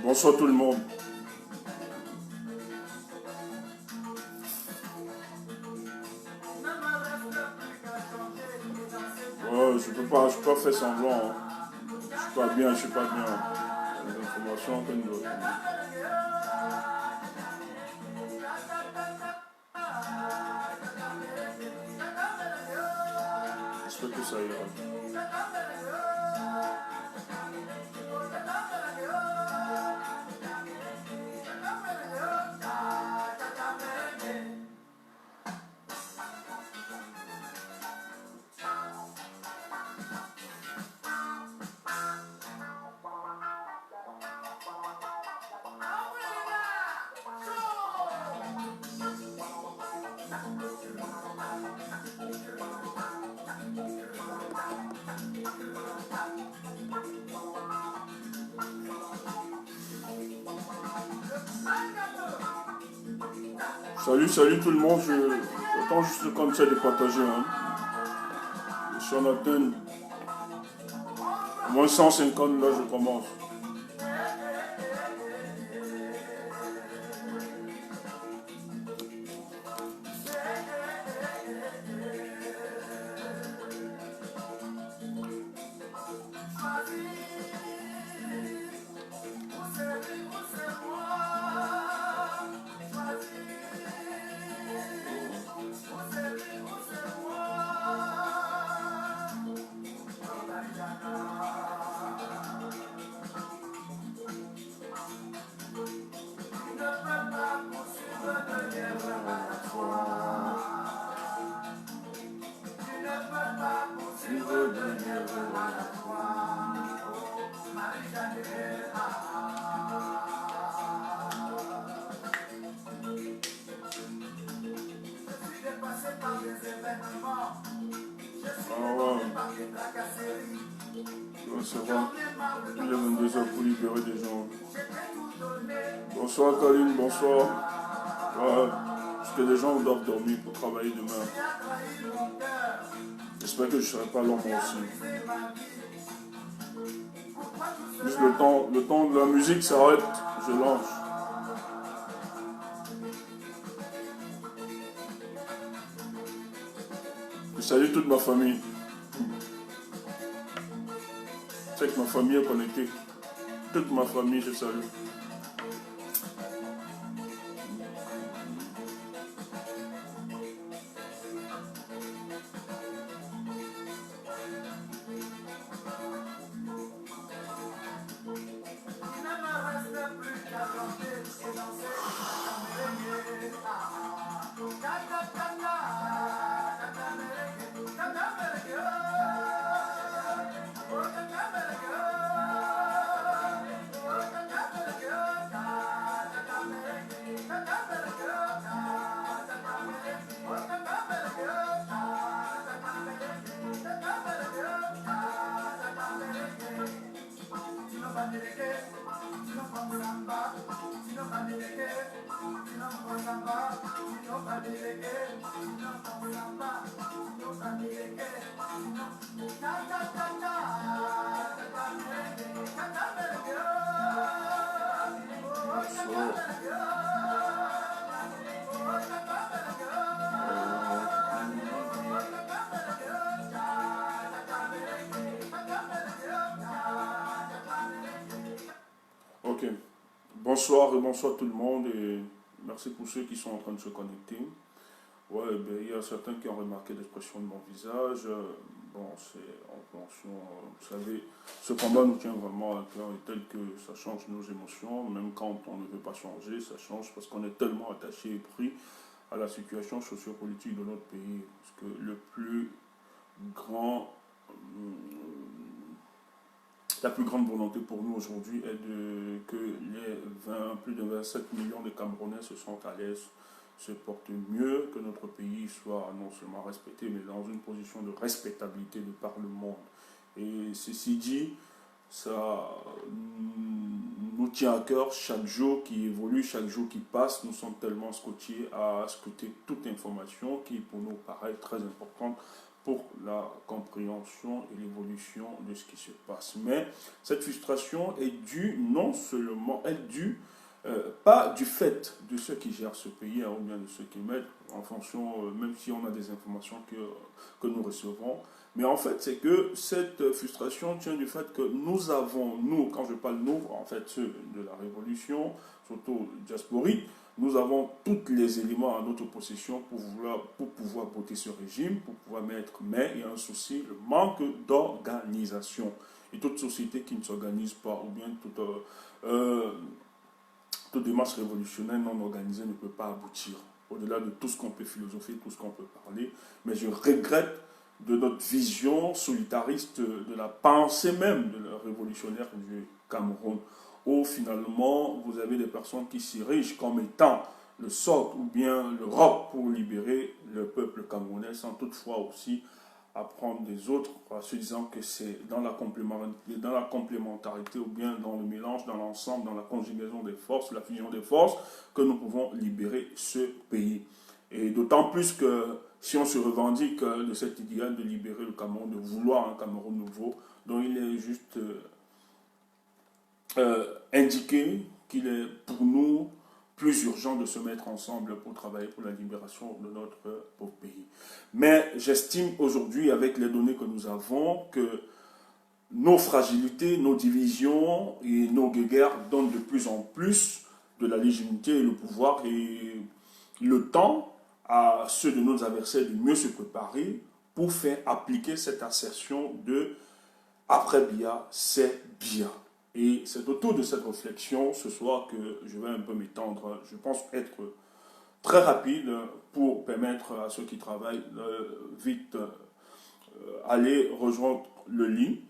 Bonsoir tout le monde. Ouais, je peux pas faire semblant. Hein. Je suis pas bien, je suis pas bien. Les informations que nous avons. J'espère que ça ira. Salut tout le monde, j'attends juste comme ça de partager. Hein. Je suis en atteinte. Moins 150, là je commence. C'est vrai. Il est 22 heures pour libérer des gens. Bonsoir Kaline, bonsoir. Ouais, parce que les gens doivent dormir pour travailler demain. J'espère que je ne serai pas long moi aussi. Juste le temps de la musique s'arrête, je lance. Je salue toute ma famille. Je sais que ma famille est connectée. Toute ma famille, je salue. Ok, bonsoir et bonsoir tout le monde et merci pour ceux qui sont en train de se connecter. Ouais, ben, il y a certains qui ont remarqué l'expression de mon visage. Bon, c'est en fonction, vous savez, ce combat nous tient vraiment à cœur et tel que ça change nos émotions, même quand on ne veut pas changer, ça change parce qu'on est tellement attaché et pris à la situation sociopolitique de notre pays. Parce que le plus grand, la plus grande volonté pour nous aujourd'hui est que plus de 27 millions de Camerounais se sentent à l'aise, se portent mieux, que notre pays soit non seulement respecté, mais dans une position de respectabilité de par le monde. Et ceci dit, Ça nous tient à cœur chaque jour qui évolue, chaque jour qui passe. Nous sommes tellement scotchés à scruter toute information qui pour nous paraît très importante pour la compréhension et l'évolution de ce qui se passe. Mais cette frustration est due non seulement, elle est due pas du fait de ceux qui gèrent ce pays hein, ou bien de ceux qui mettent en fonction, même si on a des informations que nous recevons, mais en fait c'est que cette frustration tient du fait que nous avons, nous, quand je parle nous, en fait ceux de la révolution, surtout diasporique, nous avons tous les éléments à notre possession pour pouvoir voter ce régime, pour pouvoir mettre, mais il y a un souci, le manque d'organisation. Et toute société qui ne s'organise pas, ou bien toute démarche révolutionnaire non organisée ne peut pas aboutir. Au-delà de tout ce qu'on peut philosopher, tout ce qu'on peut parler, mais je regrette de notre vision solitariste de la pensée même de la révolutionnaire du Cameroun, où finalement vous avez des personnes qui s'érigent comme étant le socle ou bien l'Europe pour libérer le peuple camerounais, sans toutefois aussi apprendre des autres, en se disant que c'est dans la complémentarité ou bien dans le mélange, dans l'ensemble, dans la conjugaison des forces, la fusion des forces, que nous pouvons libérer ce pays. Et d'autant plus que si on se revendique de cet idéal de libérer le Cameroun, de vouloir un Cameroun nouveau, dont il est juste indiqué qu'il est pour nous plus urgent de se mettre ensemble pour travailler pour la libération de notre pauvre pays. Mais j'estime aujourd'hui, avec les données que nous avons, que nos fragilités, nos divisions et nos guéguerres donnent de plus en plus de la légitimité et le pouvoir et le temps à ceux de nos adversaires de mieux se préparer pour faire appliquer cette assertion de après Biya, c'est Biya. Et c'est autour de cette réflexion ce soir que je vais un peu m'étendre. Je pense être très rapide pour permettre à ceux qui travaillent vite aller rejoindre le lit.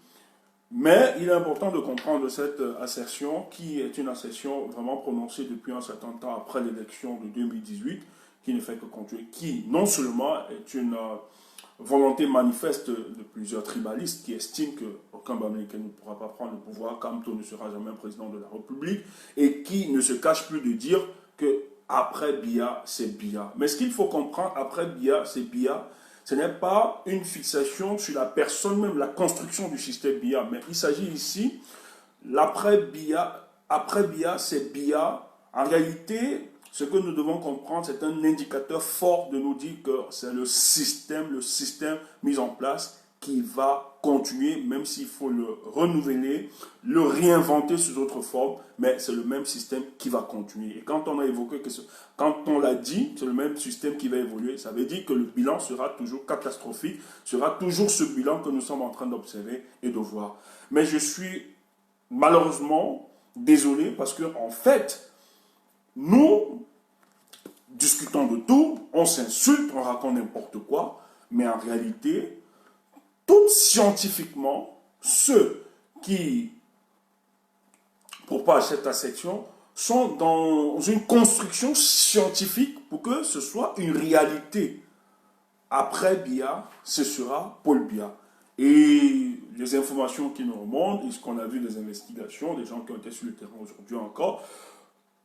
Mais il est important de comprendre cette assertion qui est une assertion vraiment prononcée depuis un certain temps après l'élection de 2018, qui ne fait que continuer, qui non seulement est une volonté manifeste de plusieurs tribalistes qui estiment qu'aucun Bamileke ne pourra pas prendre le pouvoir, Kamto ne sera jamais président de la République, et qui ne se cache plus de dire que après Biya, c'est Biya. Mais ce qu'il faut comprendre, après Biya, c'est Biya, ce n'est pas une fixation sur la personne même, la construction du système Biya, mais il s'agit ici, l'après Biya, après Biya, c'est Biya. En réalité, ce que nous devons comprendre, c'est un indicateur fort de nous dire que c'est le système mis en place qui va continuer, même s'il faut le renouveler, le réinventer sous d'autres formes, mais c'est le même système qui va continuer. Et quand on a évoqué quand on l'a dit, c'est le même système qui va évoluer, ça veut dire que le bilan sera toujours catastrophique, sera toujours ce bilan que nous sommes en train d'observer et de voir. Mais je suis malheureusement désolé parce que en fait, nous discutons de tout, on s'insulte, on raconte n'importe quoi, mais en réalité, tout scientifiquement, ceux qui propagent cette assertion sont dans une construction scientifique pour que ce soit une réalité. Après Biya, ce sera Paul Biya. Et les informations qui nous remontent, et ce qu'on a vu des investigations, des gens qui ont été sur le terrain aujourd'hui encore,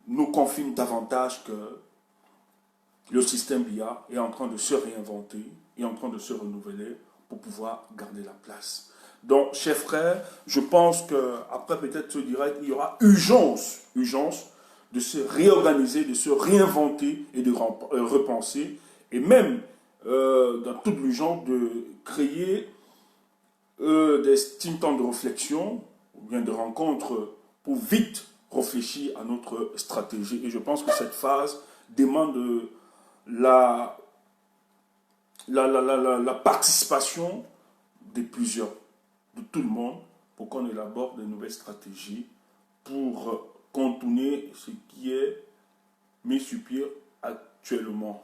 nous confirment davantage que le système Biya est en train de se réinventer, est en train de se renouveler pour pouvoir garder la place. Donc, chers frères, je pense qu'après peut-être ce direct, il y aura urgence de se réorganiser, de se réinventer et de repenser, et même dans toute l'urgence de créer des think tanks de réflexion, ou bien de rencontres pour vite réfléchir à notre stratégie. Et je pense que cette phase demande la participation de plusieurs, de tout le monde, pour qu'on élabore de nouvelles stratégies pour contourner ce qui est mis sur pied actuellement.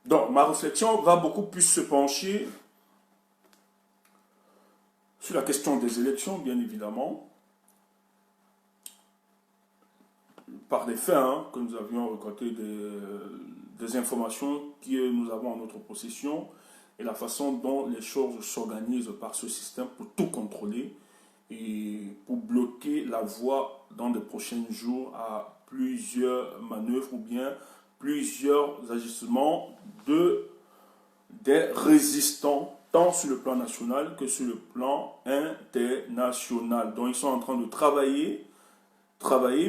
Donc, ma réflexion va beaucoup plus se pencher sur la question des élections, bien évidemment, par des faits que nous avions récolté des informations que nous avons en notre possession et la façon dont les choses s'organisent par ce système pour tout contrôler et pour bloquer la voie dans les prochains jours à plusieurs manœuvres ou bien plusieurs agissements des résistants, tant sur le plan national que sur le plan international. Donc ils sont en train de travailler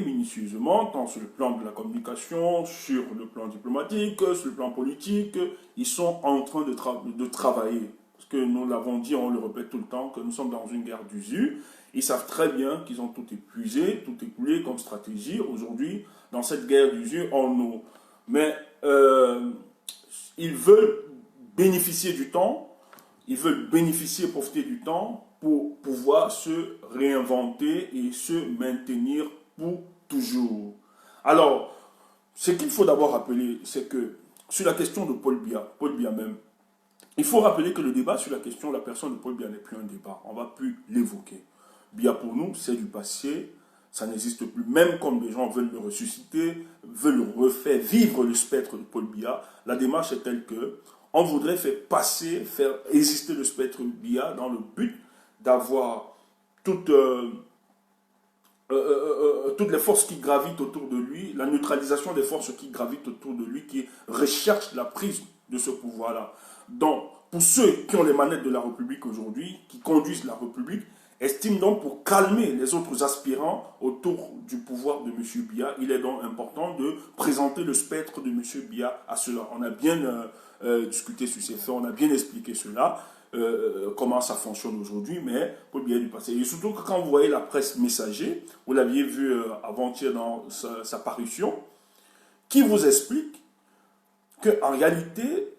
minutieusement, tant sur le plan de la communication, sur le plan diplomatique, sur le plan politique. Ils sont en train de travailler. Parce que nous l'avons dit, on le répète tout le temps, que nous sommes dans une guerre d'usure. Ils savent très bien qu'ils ont tout épuisé, tout écoulé comme stratégie. Aujourd'hui, dans cette guerre d'usure, on nous... Mais ils veulent bénéficier du temps, ils veulent bénéficier et profiter du temps pour pouvoir se réinventer et se maintenir pour toujours. Alors, ce qu'il faut d'abord rappeler, c'est que sur la question de Paul Biya même, il faut rappeler que le débat sur la question de la personne de Paul Biya n'est plus un débat. On ne va plus l'évoquer. Biya pour nous, c'est du passé, ça n'existe plus. Même comme les gens veulent le ressusciter, veulent refaire vivre le spectre de Paul Biya, la démarche est telle que on voudrait faire exister le spectre Biya dans le but d'avoir toutes les forces qui gravitent autour de lui, la neutralisation des forces qui gravitent autour de lui, qui recherchent la prise de ce pouvoir-là. Donc, pour ceux qui ont les manettes de la République aujourd'hui, qui conduisent la République, estiment donc pour calmer les autres aspirants autour du pouvoir de M. Biya, il est donc important de présenter le spectre de M. Biya à cela. On a bien discuté sur ces faits, on a bien expliqué cela, comment ça fonctionne aujourd'hui, mais Paul Biya du passé. Et surtout que quand vous voyez la presse messager, vous l'aviez vu avant-hier dans sa parution, qui vous explique qu'en réalité,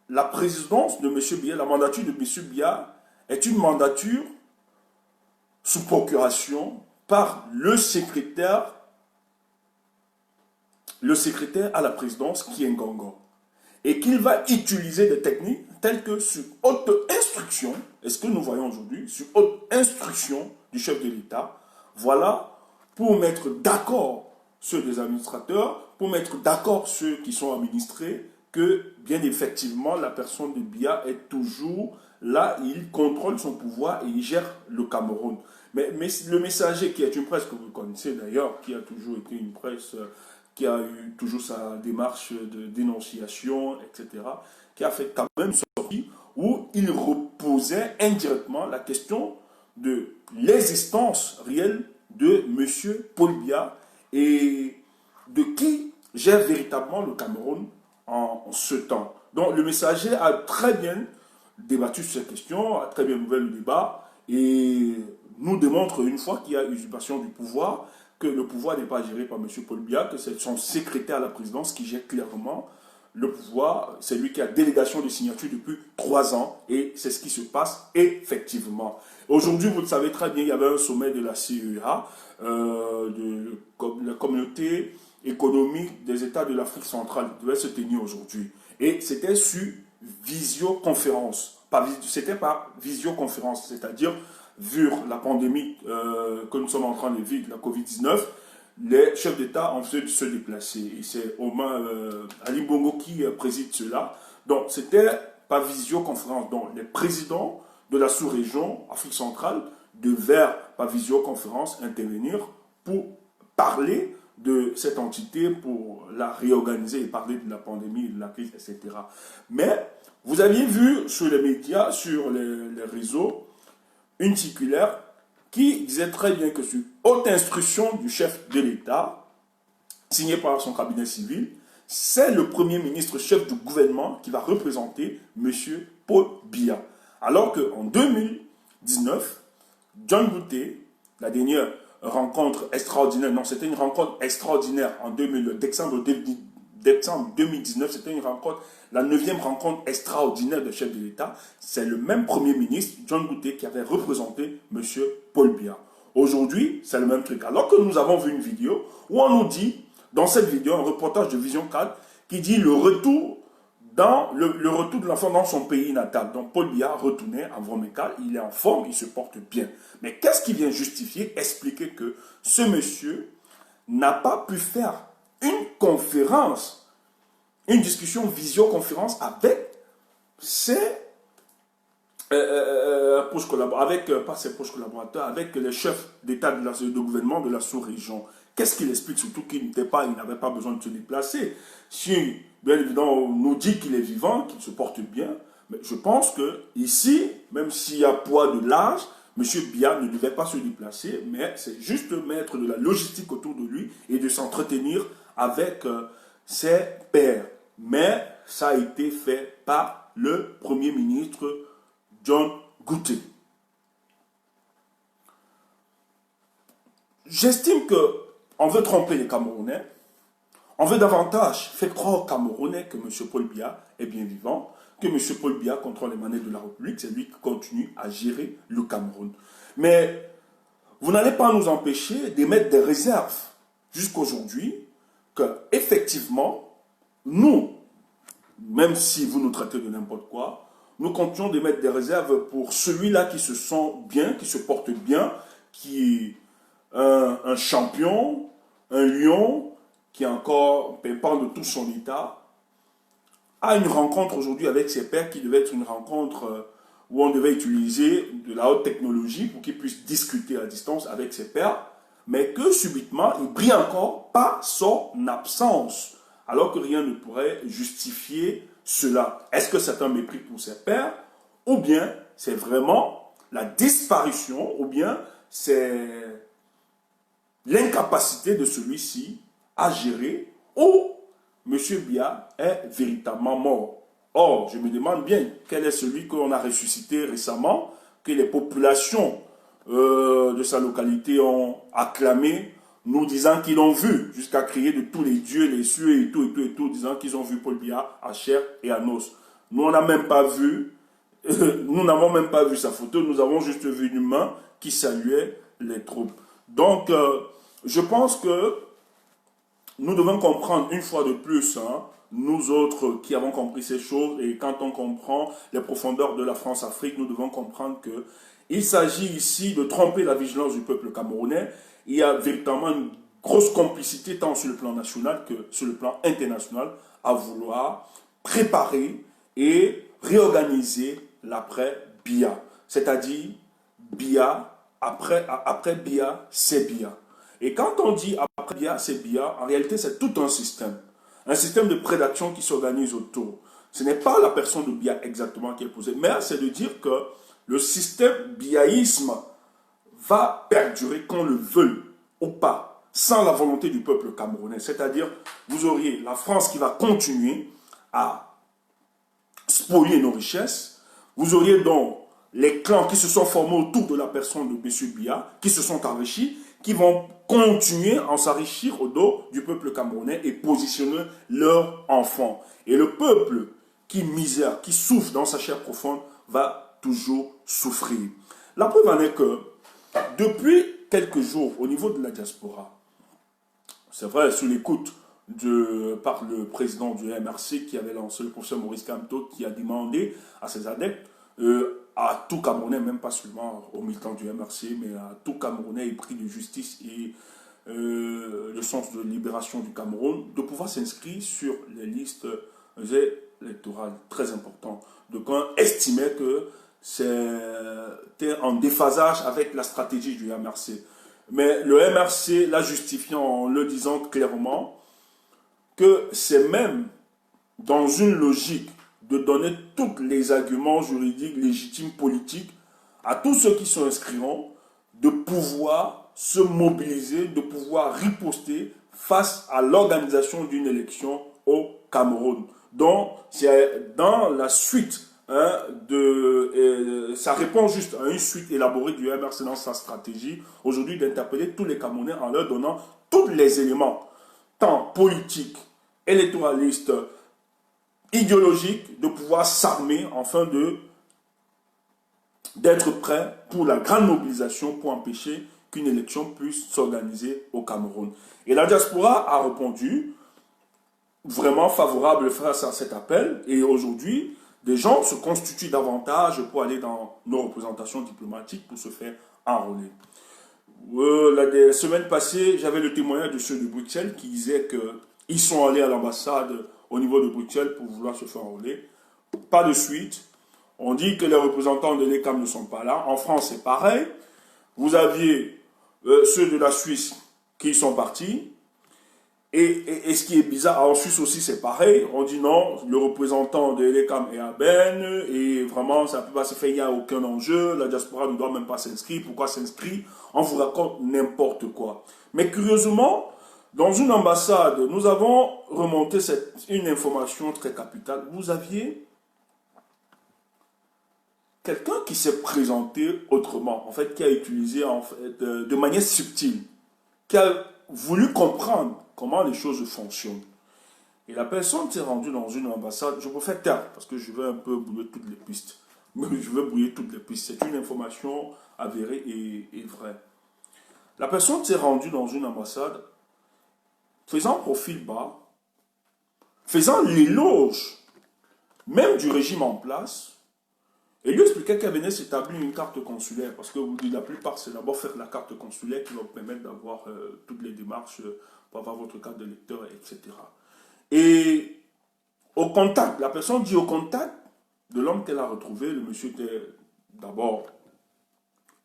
la présidence de M. Biya, la mandature de M. Biya est une mandature sous procuration par le secrétaire à la présidence qui est Ngongo. Et qu'il va utiliser des techniques telles que sur haute instruction, et ce que nous voyons aujourd'hui, sur haute instruction du chef de l'État, voilà, pour mettre d'accord ceux des administrateurs, pour mettre d'accord ceux qui sont administrés, que bien effectivement la personne de Biya est toujours là, il contrôle son pouvoir et il gère le Cameroun. Mais le messager, qui est une presse que vous connaissez d'ailleurs, qui a toujours été une presse qui a eu toujours sa démarche de dénonciation, etc., qui a fait quand même une sortie où il reposait indirectement la question de l'existence réelle de M. Paul Biya et de qui gère véritablement le Cameroun en ce temps. Donc le messager a très bien débattu sur cette question, a très bien ouvert le débat et nous démontre une fois qu'il y a usurpation du pouvoir, que le pouvoir n'est pas géré par M. Paul Biya, que c'est son secrétaire à la présidence qui gère clairement le pouvoir. C'est lui qui a délégation de signature depuis 3 ans et c'est ce qui se passe effectivement. Aujourd'hui, vous le savez très bien, il y avait un sommet de la CEA, de la communauté économique des États de l'Afrique centrale, qui devait se tenir aujourd'hui. Et c'était sur visioconférence. C'était par visioconférence, c'est-à-dire, vu la pandémie que nous sommes en train de vivre, la Covid-19, les chefs d'État ont fait se déplacer. Et c'est Ali Bongo qui préside cela. Donc, c'était par visioconférence. Donc, les présidents de la sous-région Afrique centrale devaient, par visioconférence, intervenir pour parler de cette entité, pour la réorganiser et parler de la pandémie, de la crise, etc. Mais vous aviez vu sur les médias, sur les réseaux, une circulaire qui disait très bien que sur haute instruction du chef de l'État, signée par son cabinet civil, c'est le Premier ministre chef du gouvernement qui va représenter M. Paul Biya. Alors qu'en 2019, John Bouté, la dernière rencontre extraordinaire, non, c'était une rencontre extraordinaire en décembre 2019, c'était une rencontre, la 9e rencontre extraordinaire de chef de l'État. C'est le même Premier ministre, John Bouté, qui avait représenté M. Paul Biya. Aujourd'hui, c'est le même truc. Alors que nous avons vu une vidéo où on nous dit, dans cette vidéo, un reportage de Vision 4, qui dit le retour de l'enfant dans son pays natal. Donc Paul Biya retourné à Vromécal, il est en forme, il se porte bien. Mais qu'est-ce qui vient justifier, expliquer que ce monsieur n'a pas pu faire une conférence, une discussion, visioconférence avec c'est proches avec, pas ses proches collaborateurs, avec les chefs d'État de gouvernement de la sous-région. Qu'est-ce qu'il explique? Surtout qu'il n'avait pas besoin de se déplacer. Si, bien évidemment, on nous dit qu'il est vivant, qu'il se porte bien, mais je pense que ici, même s'il y a poids de l'âge, M. Biya ne devait pas se déplacer, mais c'est juste mettre de la logistique autour de lui et de s'entretenir avec ses pairs. Mais ça a été fait par le Premier ministre John Gouté. J'estime qu'on veut tromper les Camerounais. On veut davantage faire croire aux Camerounais que M. Paul Biya est bien vivant, que M. Paul Biya contrôle les manettes de la République, c'est lui qui continue à gérer le Cameroun. Mais vous n'allez pas nous empêcher d'émettre des réserves jusqu'aujourd'hui que, effectivement, nous, même si vous nous traitez de n'importe quoi, nous continuons d'émettre des réserves pour celui-là qui se sent bien, qui se porte bien, qui est un champion, un lion, qui est encore dépend de tout son état, a une rencontre aujourd'hui avec ses pairs qui devait être une rencontre où on devait utiliser de la haute technologie pour qu'il puisse discuter à distance avec ses pairs, mais que subitement, il brille encore par son absence, alors que rien ne pourrait justifier cela. Est-ce que c'est un mépris pour ses pairs, ou bien c'est vraiment la disparition, ou bien c'est l'incapacité de celui-ci à gérer, ou M. Biya est véritablement mort. Or, je me demande bien quel est celui qu'on a ressuscité récemment, que les populations de sa localité ont acclamé, nous disant qu'ils l'ont vu, jusqu'à crier de tous les dieux, les cieux et tout, disant qu'ils ont vu Paul Biya à chair et à os. Nous, on n'a même pas vu, nous n'avons même pas vu sa photo, nous avons juste vu une main qui saluait les troupes. Donc, je pense que nous devons comprendre une fois de plus, nous autres qui avons compris ces choses, et quand on comprend les profondeurs de la France-Afrique, nous devons comprendre qu'il s'agit ici de tromper la vigilance du peuple camerounais. Il y a véritablement une grosse complicité tant sur le plan national que sur le plan international à vouloir préparer et réorganiser l'après-Biya. C'est-à-dire, Biya, après Biya, c'est Biya. Et quand on dit après Biya, c'est Biya, en réalité, c'est tout un système. Un système de prédation qui s'organise autour. Ce n'est pas la personne de Biya exactement qui est posée, mais c'est de dire que le système biaïsme va perdurer qu'on le veuille ou pas, sans la volonté du peuple camerounais. C'est-à-dire, vous auriez la France qui va continuer à spolier nos richesses. Vous auriez donc les clans qui se sont formés autour de la personne de M. Biya, qui se sont enrichis, qui vont continuer à s'enrichir au dos du peuple camerounais et positionner leurs enfants. Et le peuple qui misère, qui souffre dans sa chair profonde, va toujours souffrir. La preuve en est que, depuis quelques jours, au niveau de la diaspora, c'est vrai, sous l'écoute par le président du MRC qui avait lancé, le professeur Maurice Kamto, qui a demandé à ses adeptes, à tout Camerounais, même pas seulement aux militants du MRC, mais à tout Camerounais épris de justice et le sens de libération du Cameroun, de pouvoir s'inscrire sur les listes électorales très importantes. Donc on estimait que c'était en déphasage avec la stratégie du MRC. Mais le MRC l'a justifié en le disant clairement que c'est même dans une logique de donner tous les arguments juridiques, légitimes, politiques à tous ceux qui sont inscrits, de pouvoir se mobiliser, de pouvoir riposter face à l'organisation d'une élection au Cameroun. Donc, c'est dans la suite, ça répond juste à une suite élaborée du MRC dans sa stratégie, aujourd'hui d'interpeller tous les Camerounais en leur donnant tous les éléments, tant politiques, électoralistes, idéologique, de pouvoir s'armer afin d'être prêt pour la grande mobilisation pour empêcher qu'une élection puisse s'organiser au Cameroun. Et la diaspora a répondu vraiment favorable face à cet appel, et aujourd'hui, des gens se constituent davantage pour aller dans nos représentations diplomatiques pour se faire enrôler. La semaine passée, j'avais le témoignage de ceux de Bruxelles qui disaient qu'ils sont allés à l'ambassade au niveau de Bruxelles pour vouloir se faire enrôler. pas de suite. On dit que les représentants de l'ECAM ne sont pas là. En France, c'est pareil. Vous aviez ceux de la Suisse qui sont partis. Et ce qui est bizarre, en Suisse aussi c'est pareil, on dit non, le représentant de l'ECAM est à Ben, et vraiment ça ne peut pas se faire, il n'y a aucun enjeu, la diaspora ne doit même pas s'inscrire, pourquoi s'inscrire? On vous raconte n'importe quoi. Mais curieusement, dans une ambassade, nous avons remonté une information très capitale. Vous aviez quelqu'un qui s'est présenté autrement, en fait, qui a utilisé en fait, de manière subtile, qui a voulu comprendre comment les choses fonctionnent. Et la personne s'est rendue dans une ambassade, je préfère taire, parce que je veux un peu brouiller toutes les pistes. Mais je veux brouiller toutes les pistes. C'est une information avérée et vraie. La personne s'est rendue dans une ambassade, faisant profil bas, faisant l'éloge, même du régime en place, et lui expliquait qu'elle venait s'établir une carte consulaire, parce que la plupart, c'est d'abord faire la carte consulaire qui va vous permettre d'avoir toutes les démarches pour avoir votre carte de lecteur, etc. Et au contact, la personne dit au contact de l'homme qu'elle a retrouvé, le monsieur était d'abord,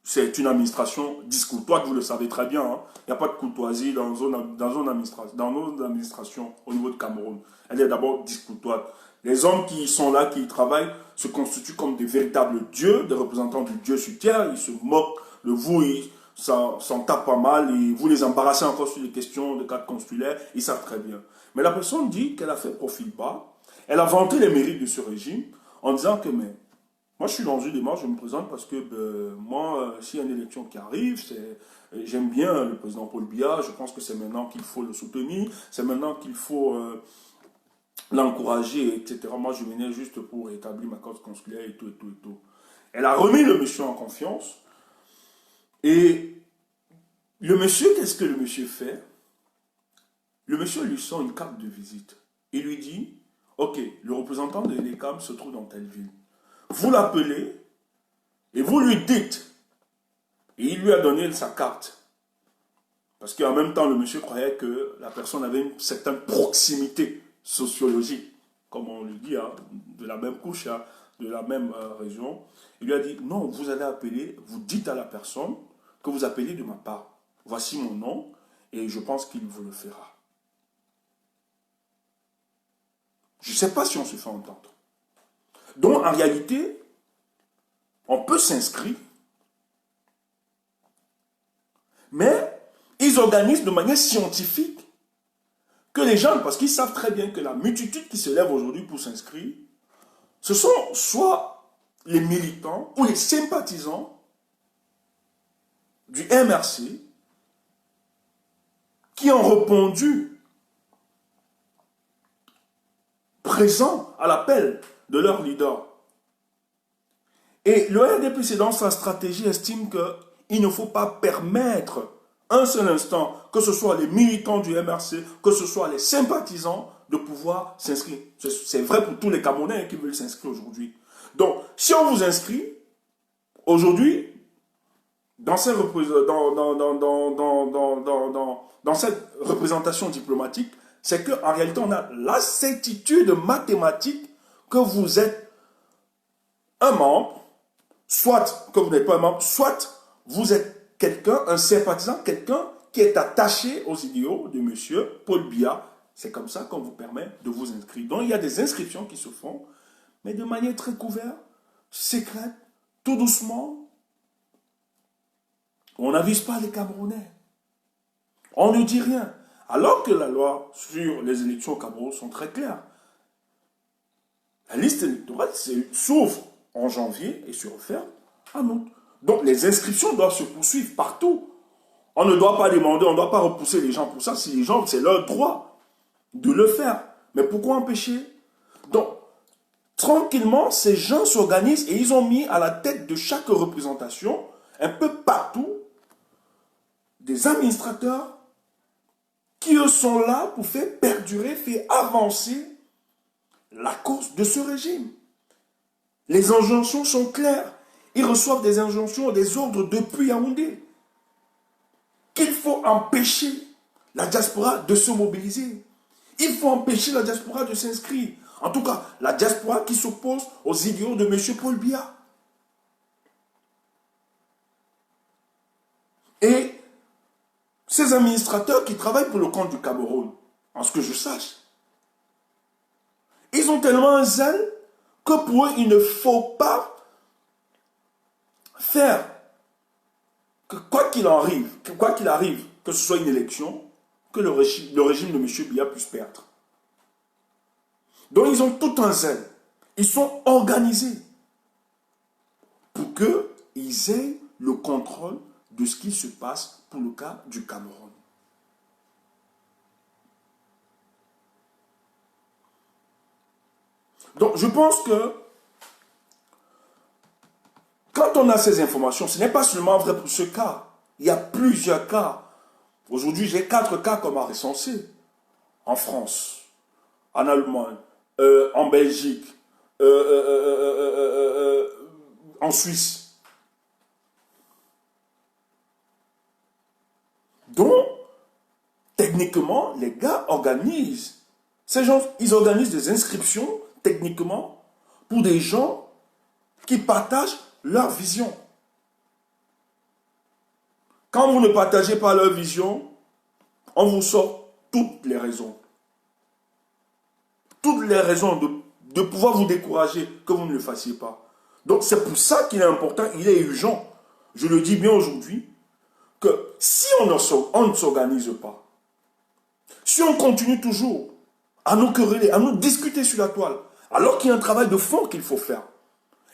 c'est une administration discourtoise, vous le savez très bien, hein. Il n'y a pas de courtoisie dans nos administrations au niveau de Cameroun. Elle est d'abord discourtoise. Les hommes qui sont là, qui travaillent, se constituent comme des véritables dieux, des représentants du Dieu sur terre. Ils se moquent de vous, ils s'en tapent pas mal, et vous les embarrassez encore sur les questions de cadre consulaire, ils savent très bien. Mais la personne dit qu'elle a fait profil bas, elle a vanté les mérites de ce régime, en disant que, mais, moi je suis dans une démarche, je me présente parce que, moi, s'il y a une élection qui arrive, j'aime bien le président Paul Biya, je pense que c'est maintenant qu'il faut le soutenir, c'est maintenant qu'il faut l'encourager, etc. Moi, je venais juste pour établir ma carte consulaire et tout, et tout, et tout. Elle a remis le monsieur en confiance. Et le monsieur, qu'est-ce que le monsieur fait? Le monsieur lui sort une carte de visite. Il lui dit, ok, le représentant de l'ECAM se trouve dans telle ville. Vous l'appelez et vous lui dites. Et il lui a donné sa carte. Parce qu'en même temps, le monsieur croyait que la personne avait une certaine proximité sociologique, comme on le dit, hein, de la même couche, hein, de la même région. Il lui a dit, non, vous allez appeler, vous dites à la personne que vous appelez de ma part. Voici mon nom, et je pense qu'il vous le fera. Je ne sais pas si on se fait entendre. Donc, en réalité, on peut s'inscrire, mais ils organisent de manière scientifique que les gens, parce qu'ils savent très bien que la multitude qui se lève aujourd'hui pour s'inscrire, ce sont soit les militants ou les sympathisants du MRC qui ont répondu présents à l'appel de leur leader. Et le RDPC, dans sa stratégie, estime qu'il ne faut pas permettre un seul instant, que ce soit les militants du MRC, que ce soit les sympathisants, de pouvoir s'inscrire. C'est vrai pour tous les Camerounais qui veulent s'inscrire aujourd'hui. Donc, si on vous inscrit, aujourd'hui, dans cette représentation diplomatique, c'est qu'en réalité, on a la certitude mathématique que vous êtes un membre, soit que vous n'êtes pas un membre, soit vous êtes quelqu'un, un sympathisant, quelqu'un qui est attaché aux idéaux de M. Paul Biya. C'est comme ça qu'on vous permet de vous inscrire. Donc, il y a des inscriptions qui se font, mais de manière très couverte, secrète, tout doucement. On n'avise pas les Camerounais. On ne dit rien. Alors que la loi sur les élections au Cameroun sont très claires. La liste électorale s'ouvre en janvier et se referme en août. Donc les inscriptions doivent se poursuivre partout. On ne doit pas demander, on ne doit pas repousser les gens pour ça. Si les gens, c'est leur droit de le faire. Mais pourquoi empêcher? Donc, tranquillement, ces gens s'organisent et ils ont mis à la tête de chaque représentation, un peu partout, des administrateurs qui eux sont là pour faire perdurer, faire avancer la cause de ce régime. Les injonctions sont claires. Ils reçoivent des injonctions, des ordres depuis Yaoundé. Qu'il faut empêcher la diaspora de se mobiliser. Il faut empêcher la diaspora de s'inscrire. En tout cas, la diaspora qui s'oppose aux idéaux de M. Paul Biya. Et ces administrateurs qui travaillent pour le compte du Cameroun, en ce que je sache, ils ont tellement un zèle que pour eux, il ne faut pas faire que quoi qu'il arrive, que ce soit une élection, que le régime de M. Biya puisse perdre. Donc ils ont tout un zèle. Ils sont organisés pour qu'ils aient le contrôle de ce qui se passe pour le cas du Cameroun. Donc je pense que quand on a ces informations, ce n'est pas seulement vrai pour ce cas. Il y a plusieurs cas. Aujourd'hui, j'ai 4 cas comme à recenser. En France, en Allemagne, en Belgique, en Suisse. Donc, techniquement, les gars organisent. Ces gens, ils organisent des inscriptions, techniquement, pour des gens qui partagent leur vision. Quand vous ne partagez pas leur vision, on vous sort toutes les raisons. Toutes les raisons de pouvoir vous décourager que vous ne le fassiez pas. Donc c'est pour ça qu'il est important, il est urgent, je le dis bien aujourd'hui, que si on ne s'organise pas, si on continue toujours à nous quereller, à nous discuter sur la toile, alors qu'il y a un travail de fond qu'il faut faire.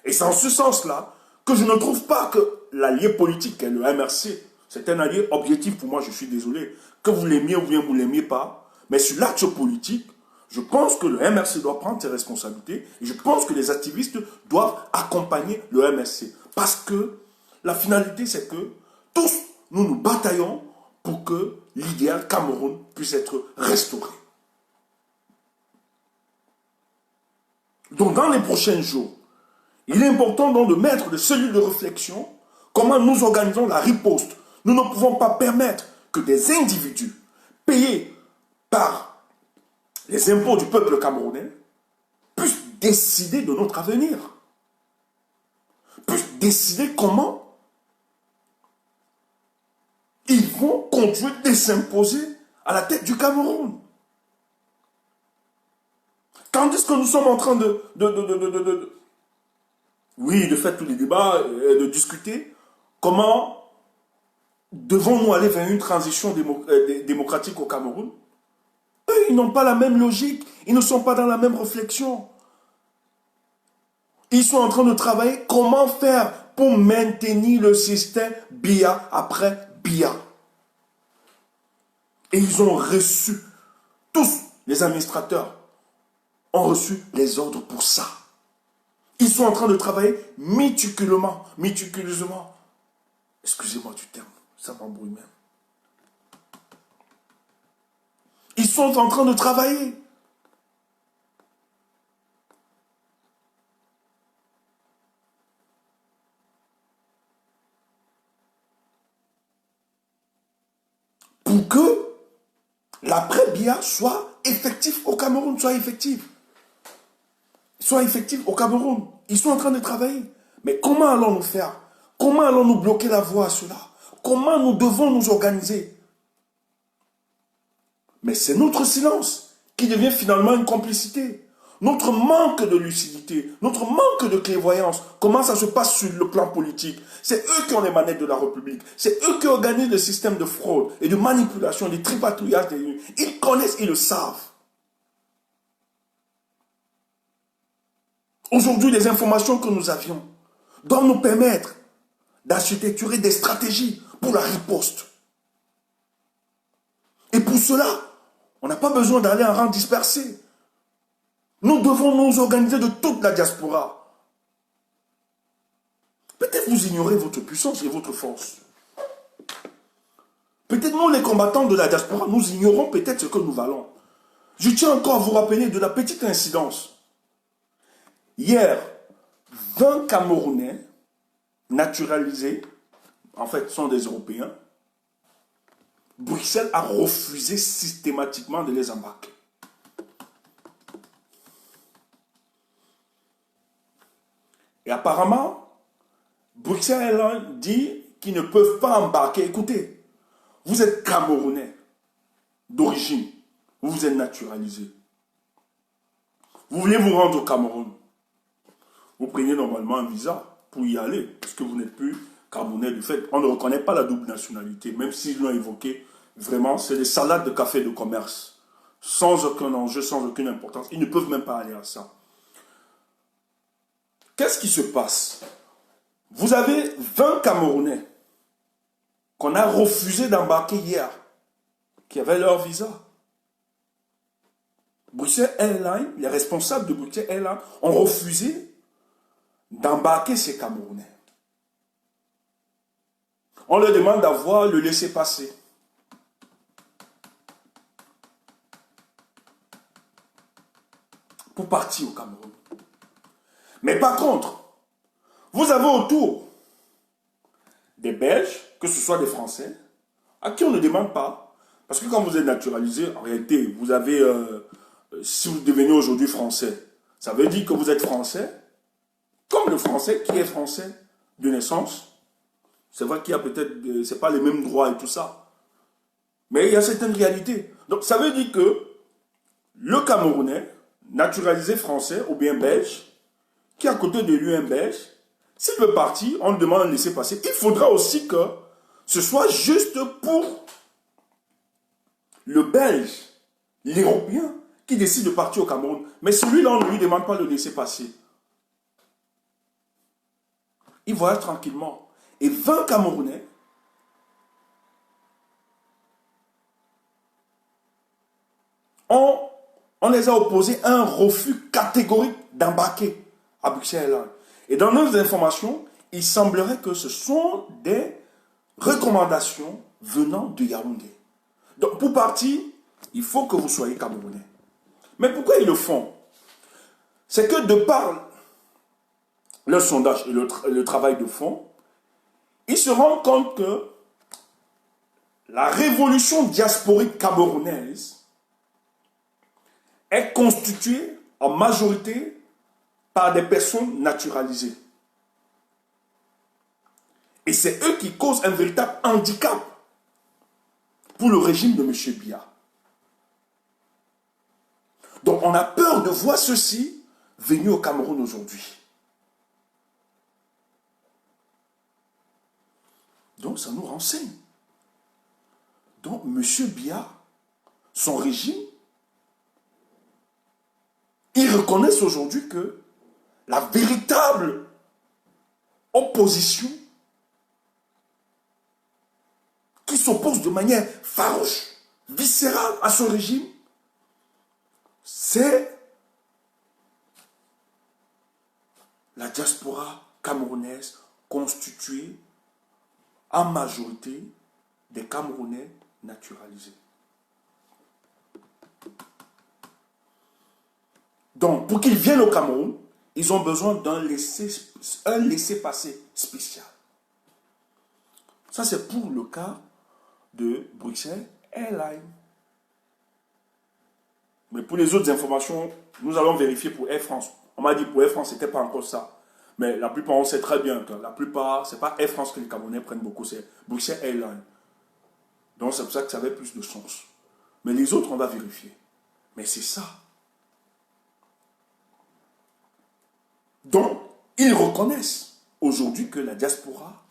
Et c'est en ce sens-là que je ne trouve pas que l'allié politique est le MRC. C'est un allié objectif pour moi, je suis désolé. Que vous l'aimiez ou bien vous ne l'aimiez pas, mais sur l'axe politique, je pense que le MRC doit prendre ses responsabilités et je pense que les activistes doivent accompagner le MRC. Parce que la finalité, c'est que tous, nous bataillons pour que l'idéal Cameroun puisse être restauré. Donc dans les prochains jours, il est important donc de mettre des cellules de réflexion, comment nous organisons la riposte. Nous ne pouvons pas permettre que des individus payés par les impôts du peuple camerounais puissent décider de notre avenir. Puissent décider comment ils vont continuer de s'imposer à la tête du Cameroun. Tandis que nous sommes en train de faire tous les débats, de discuter comment devons-nous aller vers une transition démocratique au Cameroun. Eux, ils n'ont pas la même logique, ils ne sont pas dans la même réflexion. Ils sont en train de travailler comment faire pour maintenir le système Biya après Biya. Et ils ont reçu, tous les administrateurs ont reçu les ordres pour ça. Ils sont en train de travailler méticuleusement. Excusez-moi du terme, ça m'embrouille même. Ils sont en train de travailler. Pour que l'après-Biya soit effectif au Cameroun, soit effectif au Cameroun. Ils sont en train de travailler. Mais comment allons-nous faire? Comment allons-nous bloquer la voie à cela? Comment nous devons nous organiser? Mais c'est notre silence qui devient finalement une complicité. Notre manque de lucidité, notre manque de clairvoyance, comment ça se passe sur le plan politique? C'est eux qui ont les manettes de la République. C'est eux qui organisent le système de fraude et de manipulation, des tripatouillages des élus. Ils connaissent, ils le savent. Aujourd'hui, les informations que nous avions doivent nous permettre d'architecturer des stratégies pour la riposte. Et pour cela, on n'a pas besoin d'aller en rang dispersé. Nous devons nous organiser de toute la diaspora. Peut-être vous ignorez votre puissance et votre force. Peut-être nous, les combattants de la diaspora, nous ignorons peut-être ce que nous valons. Je tiens encore à vous rappeler de la petite incidence. Hier, 20 Camerounais naturalisés, en fait, sont des Européens. Bruxelles a refusé systématiquement de les embarquer. Et apparemment, Bruxelles Airlines dit qu'ils ne peuvent pas embarquer. Écoutez, vous êtes Camerounais d'origine, vous vous êtes naturalisé. Vous voulez vous rendre au Cameroun. Vous prenez normalement un visa pour y aller, parce que vous n'êtes plus Camerounais du fait. On ne reconnaît pas la double nationalité, même s'ils l'ont évoqué. Vraiment, c'est des salades de café de commerce, sans aucun enjeu, sans aucune importance. Ils ne peuvent même pas aller à ça. Qu'est-ce qui se passe? Vous avez 20 Camerounais qu'on a refusé d'embarquer hier, qui avaient leur visa. Bruxelles Airlines, les responsables de Bruxelles Airlines ont refusé d'embarquer ces Camerounais. On leur demande d'avoir le laissez-passer. Pour partir au Cameroun. Mais par contre, vous avez autour des Belges, que ce soit des Français, à qui on ne demande pas. Parce que quand vous êtes naturalisé, en réalité, vous avez, si vous devenez aujourd'hui français, ça veut dire que vous êtes français, comme le français qui est français de naissance. C'est vrai qu'il y a peut-être, c'est pas les mêmes droits et tout ça. Mais il y a certaines réalités. Donc ça veut dire que le Camerounais, naturalisé français ou bien belge, qui est à côté de lui un belge, s'il veut partir, on lui demande de laisser passer. Il faudra aussi que ce soit juste pour le belge, l'européen, qui décide de partir au Cameroun. Mais celui-là, on ne lui demande pas de le laisser passer. Il voyage tranquillement. Et 20 Camerounais on les a opposés à un refus catégorique d'embarquer à Bruxelles Airlines. Et dans nos informations, il semblerait que ce sont des recommandations venant de Yaoundé. Donc pour partir, il faut que vous soyez Camerounais. Mais pourquoi ils le font? C'est que de par le sondage et le travail de fond, ils se rendent compte que la révolution diasporique camerounaise est constituée en majorité par des personnes naturalisées. Et c'est eux qui causent un véritable handicap pour le régime de M. Biya. Donc on a peur de voir ceci venir au Cameroun aujourd'hui. Donc ça nous renseigne. Donc M. Biya, son régime, ils reconnaissent aujourd'hui que la véritable opposition qui s'oppose de manière farouche, viscérale à ce régime, c'est la diaspora camerounaise constituée en majorité des Camerounais naturalisés. Donc, pour qu'ils viennent au Cameroun, ils ont besoin d'un laissez-passer spécial. Ça, c'est pour le cas de Bruxelles Airlines. Mais pour les autres informations, nous allons vérifier pour Air France. On m'a dit pour Air France, ce n'était pas encore ça. Mais la plupart, on sait très bien que la plupart, ce n'est pas Air France que les Camerounais prennent beaucoup, c'est Bruxelles Airlines. Donc, c'est pour ça que ça avait plus de sens. Mais les autres, on va vérifier. Mais c'est ça. Donc, ils reconnaissent aujourd'hui que la diaspora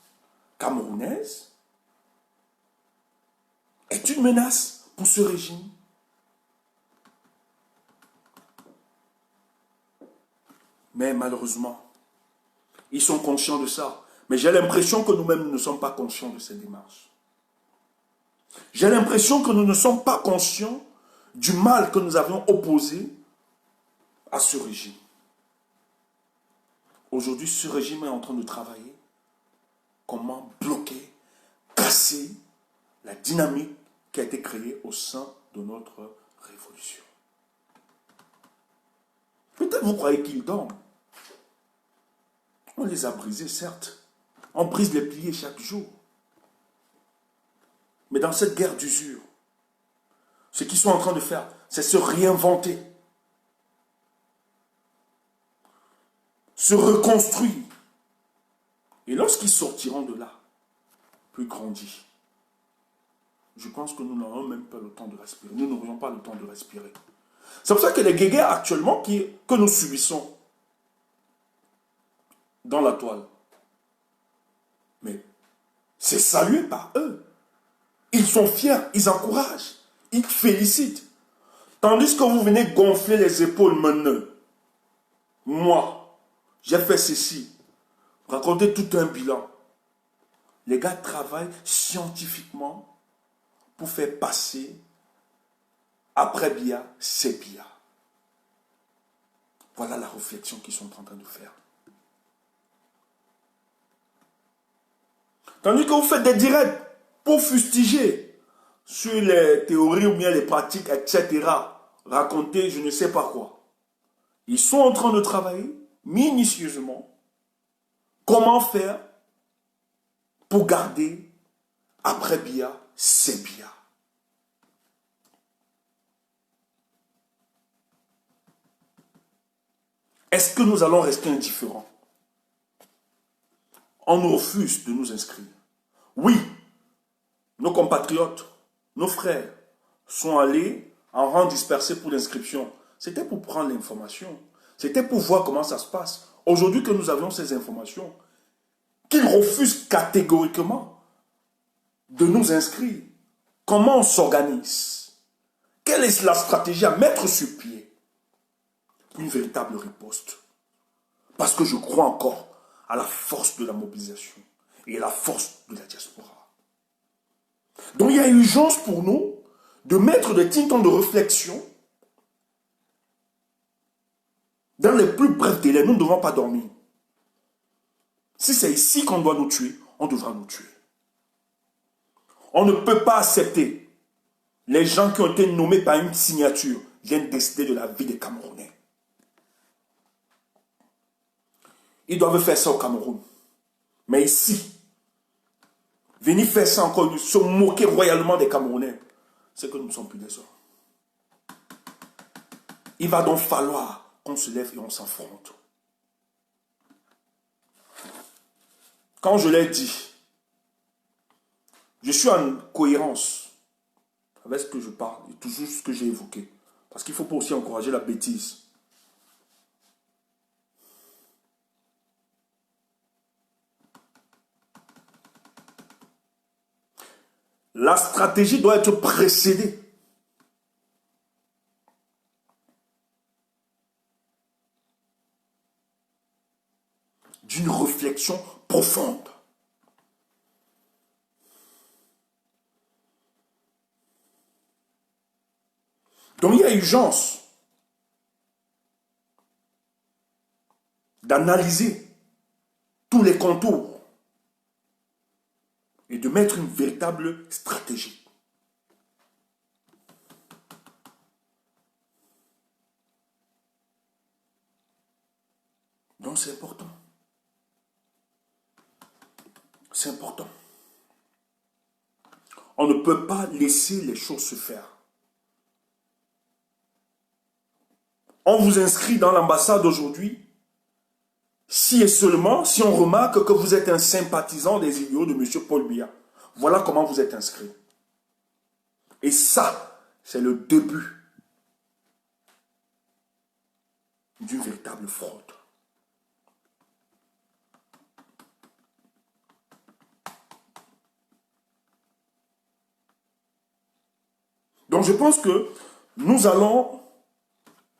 camerounaise est une menace pour ce régime. Mais malheureusement, ils sont conscients de ça. Mais j'ai l'impression que nous-mêmes, nous ne sommes pas conscients de cette démarche. J'ai l'impression que nous ne sommes pas conscients du mal que nous avions opposé à ce régime. Aujourd'hui, ce régime est en train de travailler comment bloquer, casser la dynamique qui a été créée au sein de notre révolution. Peut-être vous croyez qu'ils dorment. On les a brisés, certes. On brise les piliers chaque jour. Mais dans cette guerre d'usure, ce qu'ils sont en train de faire, c'est se réinventer. se reconstruire. Et lorsqu'ils sortiront de là, plus grandis, je pense que nous n'aurons même pas le temps de respirer. Nous n'aurions pas le temps de respirer. C'est pour ça que les guéguerres actuellement que nous subissons dans la toile, mais c'est salué par eux. Ils sont fiers, ils encouragent, ils félicitent. Tandis que vous venez gonfler les épaules maintenant. Moi, j'ai fait ceci. Raconter tout un bilan. Les gars travaillent scientifiquement pour faire passer après Biya, c'est Biya. Voilà la réflexion qu'ils sont en train de faire. Tandis que vous faites des directs pour fustiger sur les théories ou bien les pratiques, etc. Raconter je ne sais pas quoi. Ils sont en train de travailler minutieusement comment faire pour garder après Biya, c'est Biya. Est-ce que nous allons rester indifférents? On nous refuse de nous inscrire. Oui, nos compatriotes, nos frères sont allés en rang dispersé pour l'inscription. C'était pour prendre l'information. C'était pour voir comment ça se passe. Aujourd'hui que nous avions ces informations, qu'ils refusent catégoriquement de nous inscrire. Comment on s'organise? Quelle est la stratégie à mettre sur pied? Une véritable riposte. Parce que je crois encore à la force de la mobilisation et à la force de la diaspora. Donc il y a urgence pour nous de mettre des petits temps de réflexion dans les plus brefs délais. Nous ne devons pas dormir. Si c'est ici qu'on doit nous tuer, on devra nous tuer. On ne peut pas accepter les gens qui ont été nommés par une signature viennent décider de la vie des Camerounais. Ils doivent faire ça au Cameroun. Mais ici, venir faire ça encore, se moquer royalement des Camerounais, c'est que nous ne sommes plus des hommes. Il va donc falloir qu'on se lève et on s'affronte. Quand je l'ai dit, je suis en cohérence avec ce que je parle et toujours ce que j'ai évoqué. Parce qu'il ne faut pas aussi encourager la bêtise. La stratégie doit être précédée d'une réflexion profonde. Donc il y a urgence d'analyser tous les contours et de mettre une véritable stratégie. Donc c'est important. C'est important. On ne peut pas laisser les choses se faire. On vous inscrit dans l'ambassade aujourd'hui si et seulement si on remarque que vous êtes un sympathisant des idéaux de M. Paul Biya. Voilà comment vous êtes inscrit. Et ça, c'est le début d'une véritable fraude. Donc je pense que nous allons,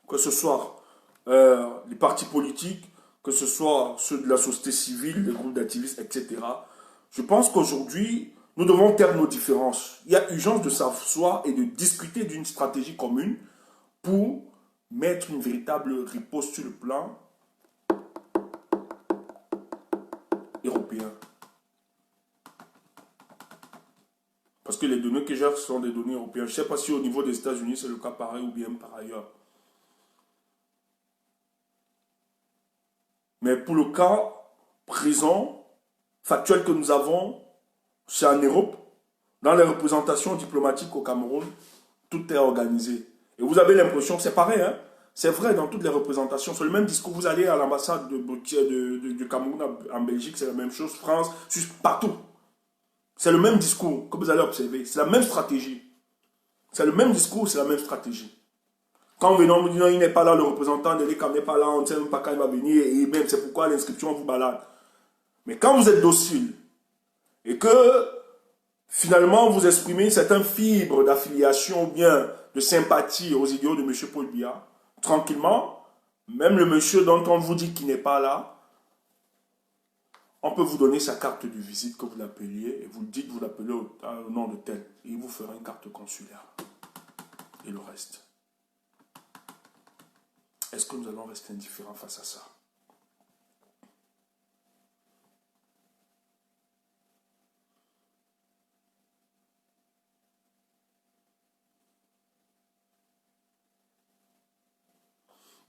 que ce soit les partis politiques, que ce soit ceux de la société civile, les groupes d'activistes, etc. Je pense qu'aujourd'hui, nous devons taire nos différences. Il y a urgence de s'asseoir et de discuter d'une stratégie commune pour mettre une véritable riposte sur le plan européen. Parce que les données que j'ai sont des données européennes. Je ne sais pas si au niveau des États-Unis, c'est le cas pareil ou bien par ailleurs. Mais pour le cas présent, factuel que nous avons, c'est en Europe, dans les représentations diplomatiques au Cameroun, tout est organisé. Et vous avez l'impression que c'est pareil, hein? C'est vrai dans toutes les représentations. C'est le même discours. Vous allez à l'ambassade du Cameroun en Belgique, c'est la même chose. France, Suisse, partout. C'est le même discours que vous allez observer. C'est la même stratégie. C'est le même discours, c'est la même stratégie. Quand venons nous disons il n'est pas là, le représentant de l'ECAM n'est pas là, on ne sait même pas quand il va venir, et même c'est pourquoi l'inscription vous balade. Mais quand vous êtes docile, et que finalement vous exprimez une certaine fibre d'affiliation ou bien de sympathie aux idéaux de M. Paul Biya, tranquillement, même le monsieur dont on vous dit qu'il n'est pas là, on peut vous donner sa carte de visite que vous l'appeliez et vous dites vous l'appelez au nom de tel. Et il vous fera une carte consulaire. Et le reste. Est-ce que nous allons rester indifférents face à ça?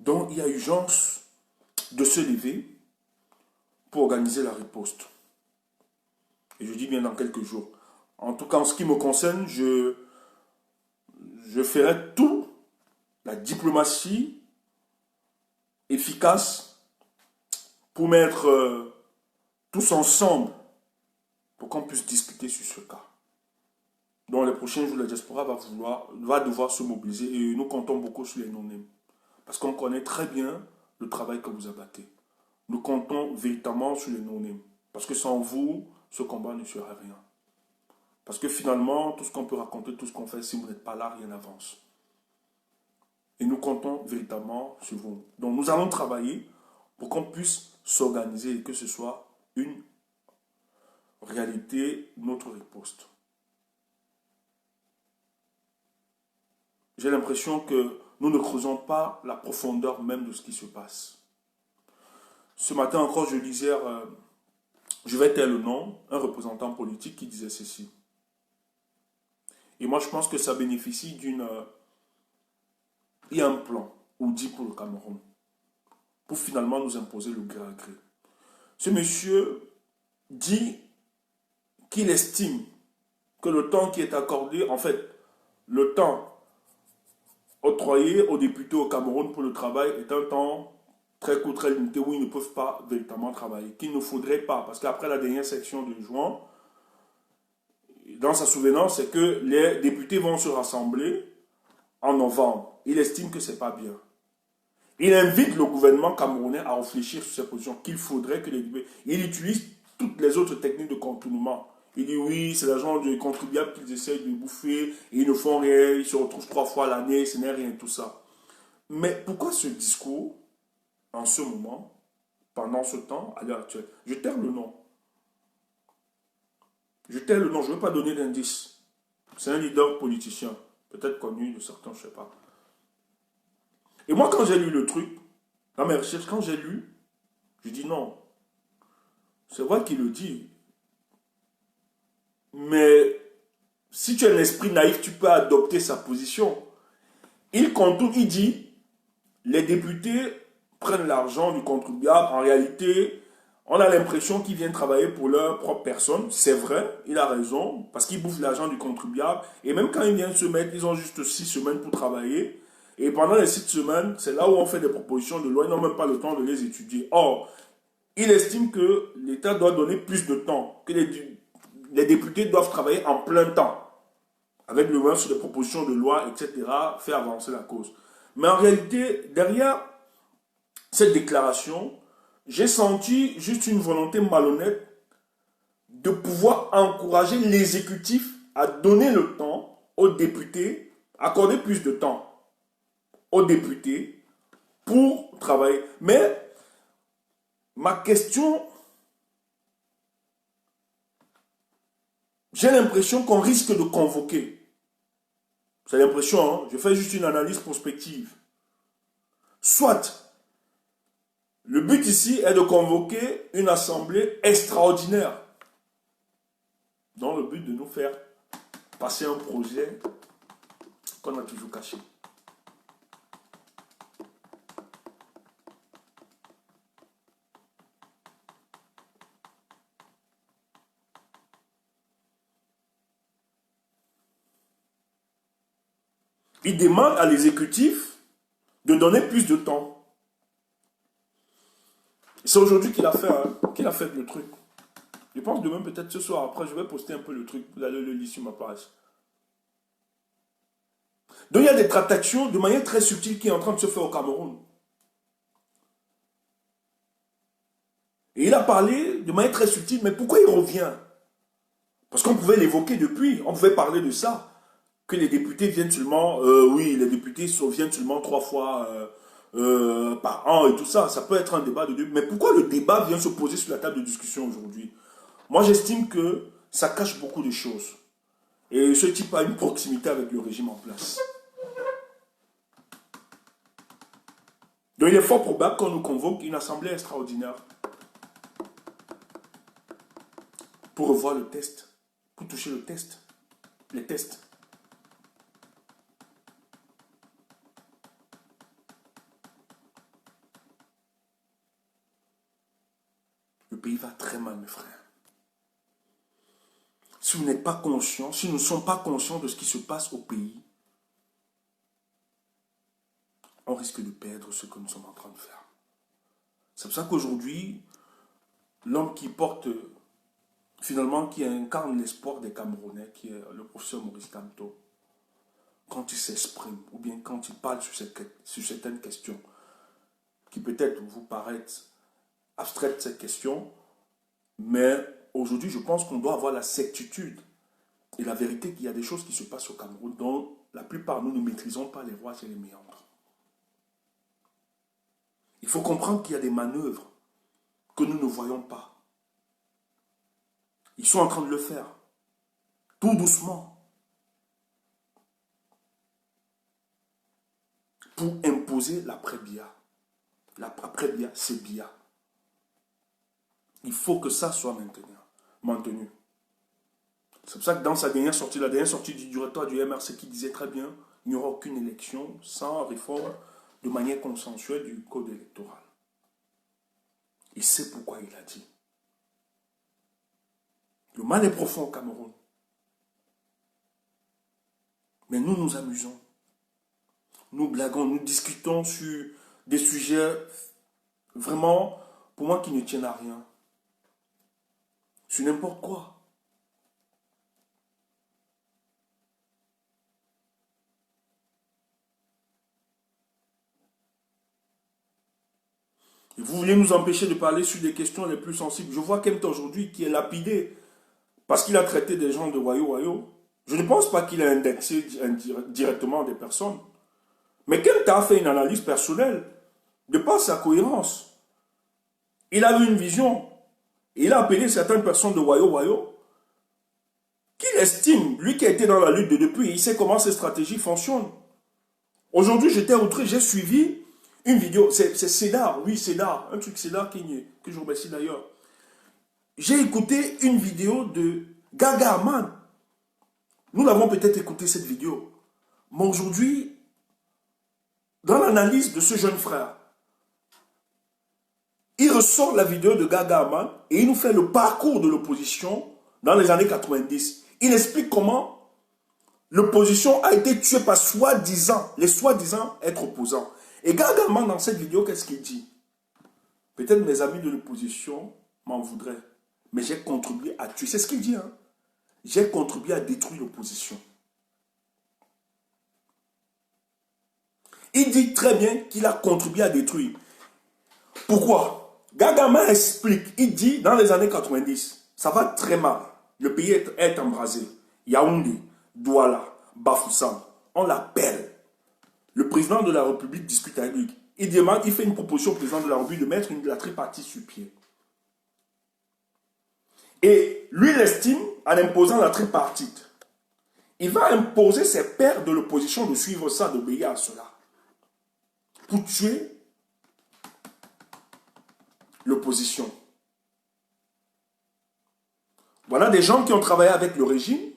Donc il y a urgence de se lever pour organiser la riposte. Et je dis bien dans quelques jours. En tout cas, en ce qui me concerne, je ferai tout, la diplomatie efficace pour mettre tous ensemble pour qu'on puisse discuter sur ce cas. Dans les prochains jours, la diaspora va devoir se mobiliser et nous comptons beaucoup sur les non-nèmes. Parce qu'on connaît très bien le travail que vous abattez. Nous comptons véritablement sur les non-nèmes. Parce que sans vous, ce combat ne sera rien. Parce que finalement, tout ce qu'on peut raconter, tout ce qu'on fait, si vous n'êtes pas là, rien n'avance. Et nous comptons véritablement sur vous. Donc nous allons travailler pour qu'on puisse s'organiser et que ce soit une réalité, notre riposte. J'ai l'impression que nous ne creusons pas la profondeur même de ce qui se passe. Ce matin encore, je lisais, je vais taire le nom, un représentant politique qui disait ceci. Et moi, je pense que ça bénéficie d'une... il y a un plan, ou dit pour le Cameroun, pour finalement nous imposer le gré à gré. Ce monsieur dit qu'il estime que le temps qui est accordé, en fait, le temps octroyé aux députés au Cameroun pour le travail est un temps très court, très limité, où ils ne peuvent pas véritablement travailler, qu'il ne faudrait pas, parce qu'après la dernière section de juin, dans sa souvenance, c'est que les députés vont se rassembler en novembre. Il estime que ce n'est pas bien. Il invite le gouvernement camerounais à réfléchir sur ces positions, qu'il faudrait que les députés... Il utilise toutes les autres techniques de contournement. Il dit oui, c'est l'argent du contribuable qu'ils essayent de bouffer, et ils ne font rien, ils se retrouvent 3 fois l'année, ce n'est rien, tout ça. Mais pourquoi ce discours, en ce moment, pendant ce temps, à l'heure actuelle? Je taire le nom. Je taire le nom, je ne veux pas donner d'indice. C'est un leader politicien, peut-être connu de certains, je ne sais pas. Et moi, quand j'ai lu le truc, dans mes recherches, quand j'ai lu, je dis non. C'est vrai qu'il le dit. Mais si tu as un esprit naïf, tu peux adopter sa position. Il contourne, il dit, les députés prennent l'argent du contribuable. En réalité, on a l'impression qu'ils viennent travailler pour leur propre personne. C'est vrai, il a raison, parce qu'ils bouffent l'argent du contribuable. Et même quand ils viennent se mettre, ils ont juste 6 semaines pour travailler. Et pendant les 6 semaines, c'est là où on fait des propositions de loi. Ils n'ont même pas le temps de les étudier. Or, il estime que l'État doit donner plus de temps, que les députés doivent travailler en plein temps, avec le moins sur des propositions de loi, etc., faire avancer la cause. Mais en réalité, derrière cette déclaration, j'ai senti juste une volonté malhonnête de pouvoir encourager l'exécutif à donner le temps aux députés, accorder plus de temps aux députés pour travailler. Mais ma question, j'ai l'impression qu'on risque de convoquer. C'est l'impression, hein? Je fais juste une analyse prospective. Soit, le but ici est de convoquer une assemblée extraordinaire dans le but de nous faire passer un projet qu'on a toujours caché. Il demande à l'exécutif de me donner plus de temps. C'est aujourd'hui qu'il a fait, hein, qu'il a fait le truc. Je pense demain, peut-être ce soir, après, je vais poster un peu le truc. Vous allez le lire sur ma page. Donc, il y a des tractations de manière très subtile qui est en train de se faire au Cameroun. Et il a parlé de manière très subtile, mais pourquoi il revient? Parce qu'on pouvait l'évoquer depuis, on pouvait parler de ça. Que les députés viennent seulement, oui, les députés viennent seulement 3 fois par an et tout ça. Ça peut être un débat de deux. Mais pourquoi le débat vient se poser sur la table de discussion aujourd'hui? Moi, j'estime que ça cache beaucoup de choses. Et ce type a une proximité avec le régime en place. Donc, il est fort probable qu'on nous convoque une assemblée extraordinaire pour revoir le test, pour toucher le test, les tests. Le pays va très mal, mes frères. Si vous n'êtes pas conscient, si nous ne sommes pas conscients de ce qui se passe au pays, on risque de perdre ce que nous sommes en train de faire. C'est pour ça qu'aujourd'hui, l'homme qui porte, finalement, qui incarne l'espoir des Camerounais, qui est le professeur Maurice Kamto, quand il s'exprime, ou bien quand il parle sur certaines questions, qui peut-être vous paraissent abstraites, cette question, mais aujourd'hui, je pense qu'on doit avoir la certitude et la vérité qu'il y a des choses qui se passent au Cameroun dont la plupart nous ne maîtrisons pas les rouages et les méandres. Il faut comprendre qu'il y a des manœuvres que nous ne voyons pas. Ils sont en train de le faire, tout doucement, pour imposer l'après-Biya. L'après-Biya, c'est Biya. Il faut que ça soit maintenu. C'est pour ça que dans sa dernière sortie, la dernière sortie du directeur du MRC qui disait très bien, il n'y aura aucune élection sans réforme de manière consensuelle du code électoral. Il sait pourquoi il a dit. Le mal est profond au Cameroun. Mais nous nous amusons. Nous blaguons, nous discutons sur des sujets vraiment, pour moi, qui ne tiennent à rien. Sur n'importe quoi. Et vous voulez nous empêcher de parler sur des questions les plus sensibles. Je vois Kemta aujourd'hui qui est lapidé parce qu'il a traité des gens de voyous. Je ne pense pas qu'il a indexé directement des personnes. Mais Kemta a fait une analyse personnelle de par sa cohérence. Il a eu une vision. Il a appelé certaines personnes de voyous qu'il estime, lui qui a été dans la lutte depuis, il sait comment ces stratégies fonctionnent. Aujourd'hui, j'étais outré, j'ai suivi une vidéo, c'est Cédar, oui Cédar, un truc Cédar que je remercie d'ailleurs. J'ai écouté une vidéo de Gaga Aman. Nous l'avons peut-être écouté cette vidéo. Mais aujourd'hui, dans l'analyse de ce jeune frère, il ressort la vidéo de Gaga Aman et il nous fait le parcours de l'opposition dans les années 90. Il explique comment l'opposition a été tuée par les soi-disant être opposants. Et Gaga Aman, dans cette vidéo, qu'est-ce qu'il dit? Peut-être mes amis de l'opposition m'en voudraient, mais j'ai contribué à tuer. C'est ce qu'il dit, hein? J'ai contribué à détruire l'opposition. Il dit très bien qu'il a contribué à détruire. Pourquoi? Gaga Aman explique, il dit, dans les années 90, ça va très mal. Le pays est embrasé. Yaoundé, Douala, Bafoussam, on l'appelle. Le président de la République discute avec lui. Il fait une proposition au président de la République de mettre la tripartite sur pied. Et lui, il estime, en imposant la tripartite, il va imposer ses pairs de l'opposition de suivre ça, d'obéir à cela. Pour tuer l'opposition. Voilà des gens qui ont travaillé avec le régime,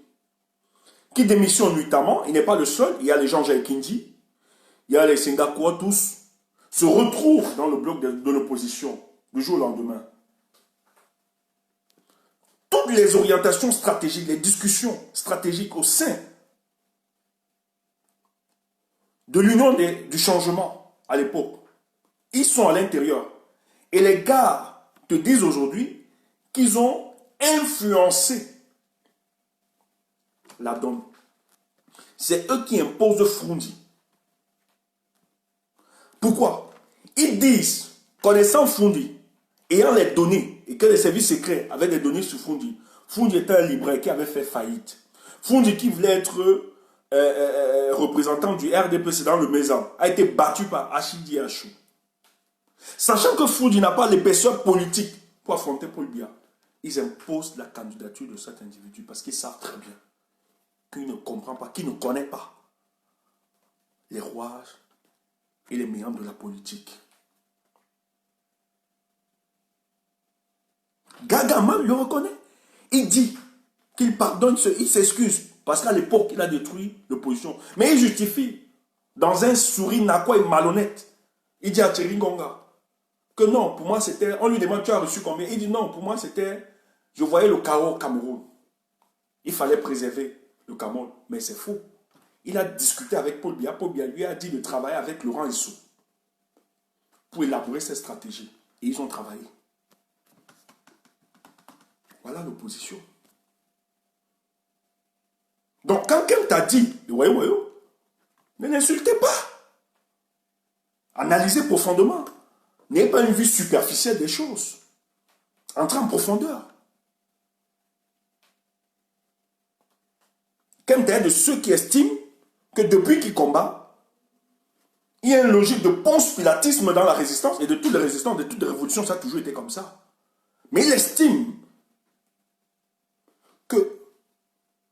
qui démissionnent nuitamment. Il n'est pas le seul. Il y a les gens Jaikindi, il y a les Singakois, tous se retrouvent dans le bloc de l'opposition du jour au lendemain. Toutes les orientations stratégiques, les discussions stratégiques au sein de l'union du changement à l'époque. Ils sont à l'intérieur. Et les gars te disent aujourd'hui qu'ils ont influencé la donne. C'est eux qui imposent Froundi. Pourquoi? Ils disent, connaissant Froundi, ayant les données, et que les services secrets avaient des données sur Froundi. Froundi était un libraire qui avait fait faillite. Froundi, qui voulait être représentant du RDPC dans le Maison, a été battu par Achidi Achou. Sachant que Froundi n'a pas l'épaisseur politique pour affronter Paul Biya, ils imposent la candidature de cet individu parce qu'ils savent très bien qu'il ne comprend pas, qu'il ne connaît pas les rouages et les méandres de la politique. Gagama le reconnaît. Il dit qu'il pardonne, il s'excuse parce qu'à l'époque, il a détruit l'opposition. Mais il justifie dans un sourire nakwa et malhonnête. Il dit à Thierry Ngonga que non, pour moi c'était, on lui demande tu as reçu combien? Il dit non, pour moi c'était, je voyais le chaos au Cameroun. Il fallait préserver le Cameroun, mais c'est faux. Il a discuté avec Paul Biya. Paul Biya lui a dit de travailler avec Laurent Issou pour élaborer cette stratégie. Et ils ont travaillé. Voilà l'opposition. Donc quand quelqu'un t'a dit, ne l'insultez pas. Analysez profondément. N'ayez pas une vue superficielle des choses. Entrez en profondeur. Kemta est de ceux qui estiment que depuis qu'il combat, il y a une logique de ponce-pilatisme dans la résistance, et de toutes les résistances, de toutes les révolutions, ça a toujours été comme ça. Mais il estime que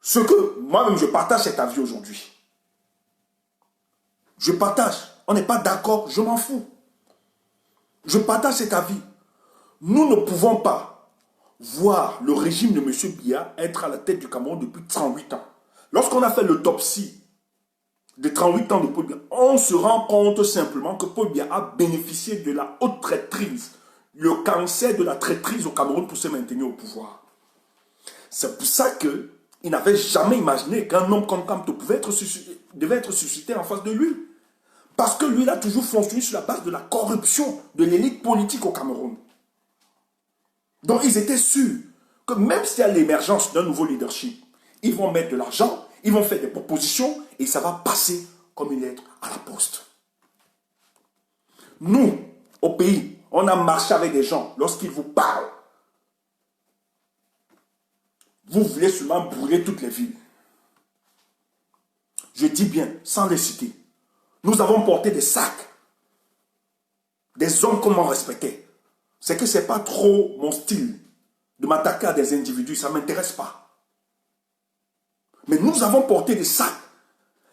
ce que moi-même je partage cet avis aujourd'hui. Je partage. On n'est pas d'accord, je m'en fous. Je partage cet avis. Nous ne pouvons pas voir le régime de M. Biya être à la tête du Cameroun depuis 38 ans. Lorsqu'on a fait l'autopsie de 38 ans de Paul Biya, on se rend compte simplement que Paul Biya a bénéficié de la haute traîtrise, le cancer de la traîtrise au Cameroun pour se maintenir au pouvoir. C'est pour ça qu'il n'avait jamais imaginé qu'un homme comme Kamto devait être suscité en face de lui. Parce que lui, il a toujours fonctionné sur la base de la corruption de l'élite politique au Cameroun. Donc ils étaient sûrs que même s'il y a l'émergence d'un nouveau leadership, ils vont mettre de l'argent, ils vont faire des propositions et ça va passer comme une lettre à la poste. Nous, au pays, on a marché avec des gens, lorsqu'ils vous parlent, vous voulez seulement brûler toutes les villes. Je dis bien, sans les citer. Nous avons porté des sacs. Des hommes qu'on m'a respecté. C'est que ce n'est pas trop mon style de m'attaquer à des individus. Ça ne m'intéresse pas. Mais nous avons porté des sacs.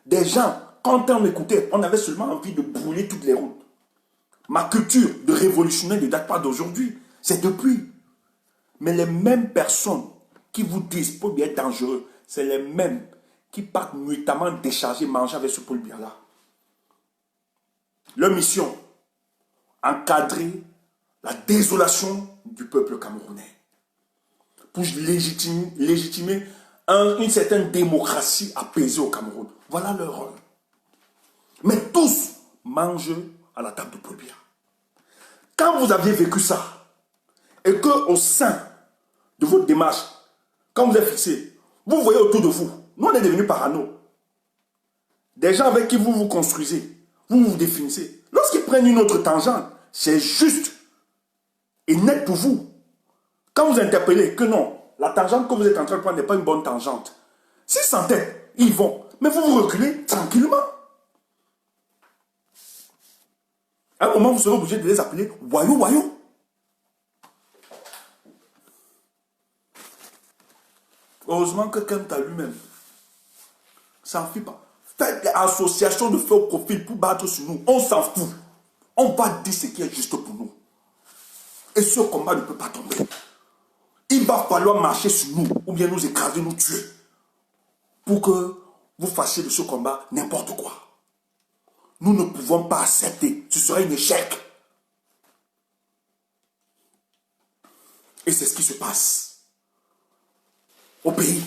Des gens, quand on m'écoutait, on avait seulement envie de brûler toutes les routes. Ma culture de révolutionnaire ne date pas d'aujourd'hui. C'est depuis. Mais les mêmes personnes qui vous disent Paul Biya est dangereux, c'est les mêmes qui partent nuitamment décharger, manger avec ce Paul Biya-là. Leur mission, encadrer la désolation du peuple camerounais pour légitimer une certaine démocratie apaisée au Cameroun. Voilà leur rôle. Mais tous mangent à la table de Paul Biya. Quand vous aviez vécu ça, et qu'au sein de votre démarche, quand vous êtes fixé, vous voyez autour de vous, nous on est devenus parano. Des gens avec qui vous vous construisez, vous vous définissez. Lorsqu'ils prennent une autre tangente, c'est juste et net pour vous. Quand vous interpellez que non, la tangente que vous êtes en train de prendre n'est pas une bonne tangente. S'ils s'entêtent, ils vont. Mais vous vous reculez tranquillement. À un moment, vous serez obligé de les appeler voyous. Heureusement que Kemta lui-même s'en fout pas. Faites des associations de faux profil pour battre sur nous. On s'en fout. On va dire ce qui est juste pour nous. Et ce combat ne peut pas tomber. Il va falloir marcher sur nous, ou bien nous écraser, nous tuer. Pour que vous fassiez de ce combat n'importe quoi. Nous ne pouvons pas accepter. Ce serait un échec. Et c'est ce qui se passe au pays.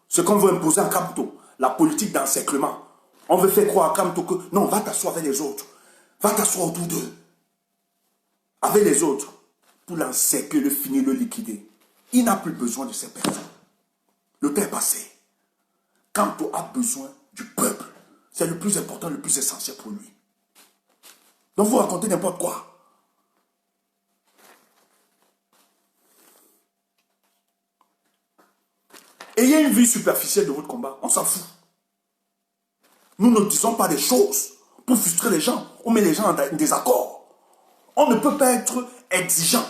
Ce qu'on veut imposer à Kamto, la politique d'encerclement. On veut faire croire à Kamto que non, va t'asseoir avec les autres. Va t'asseoir autour d'eux, avec les autres, pour l'encercler, le finir, le liquider. Il n'a plus besoin de ces personnes. Le temps est passé. Quand on a besoin du peuple, c'est le plus important, le plus essentiel pour lui. Donc vous racontez n'importe quoi. Ayez une vie superficielle de votre combat, on s'en fout. Nous ne disons pas des choses pour frustrer les gens, on met les gens en désaccord. On ne peut pas être exigeant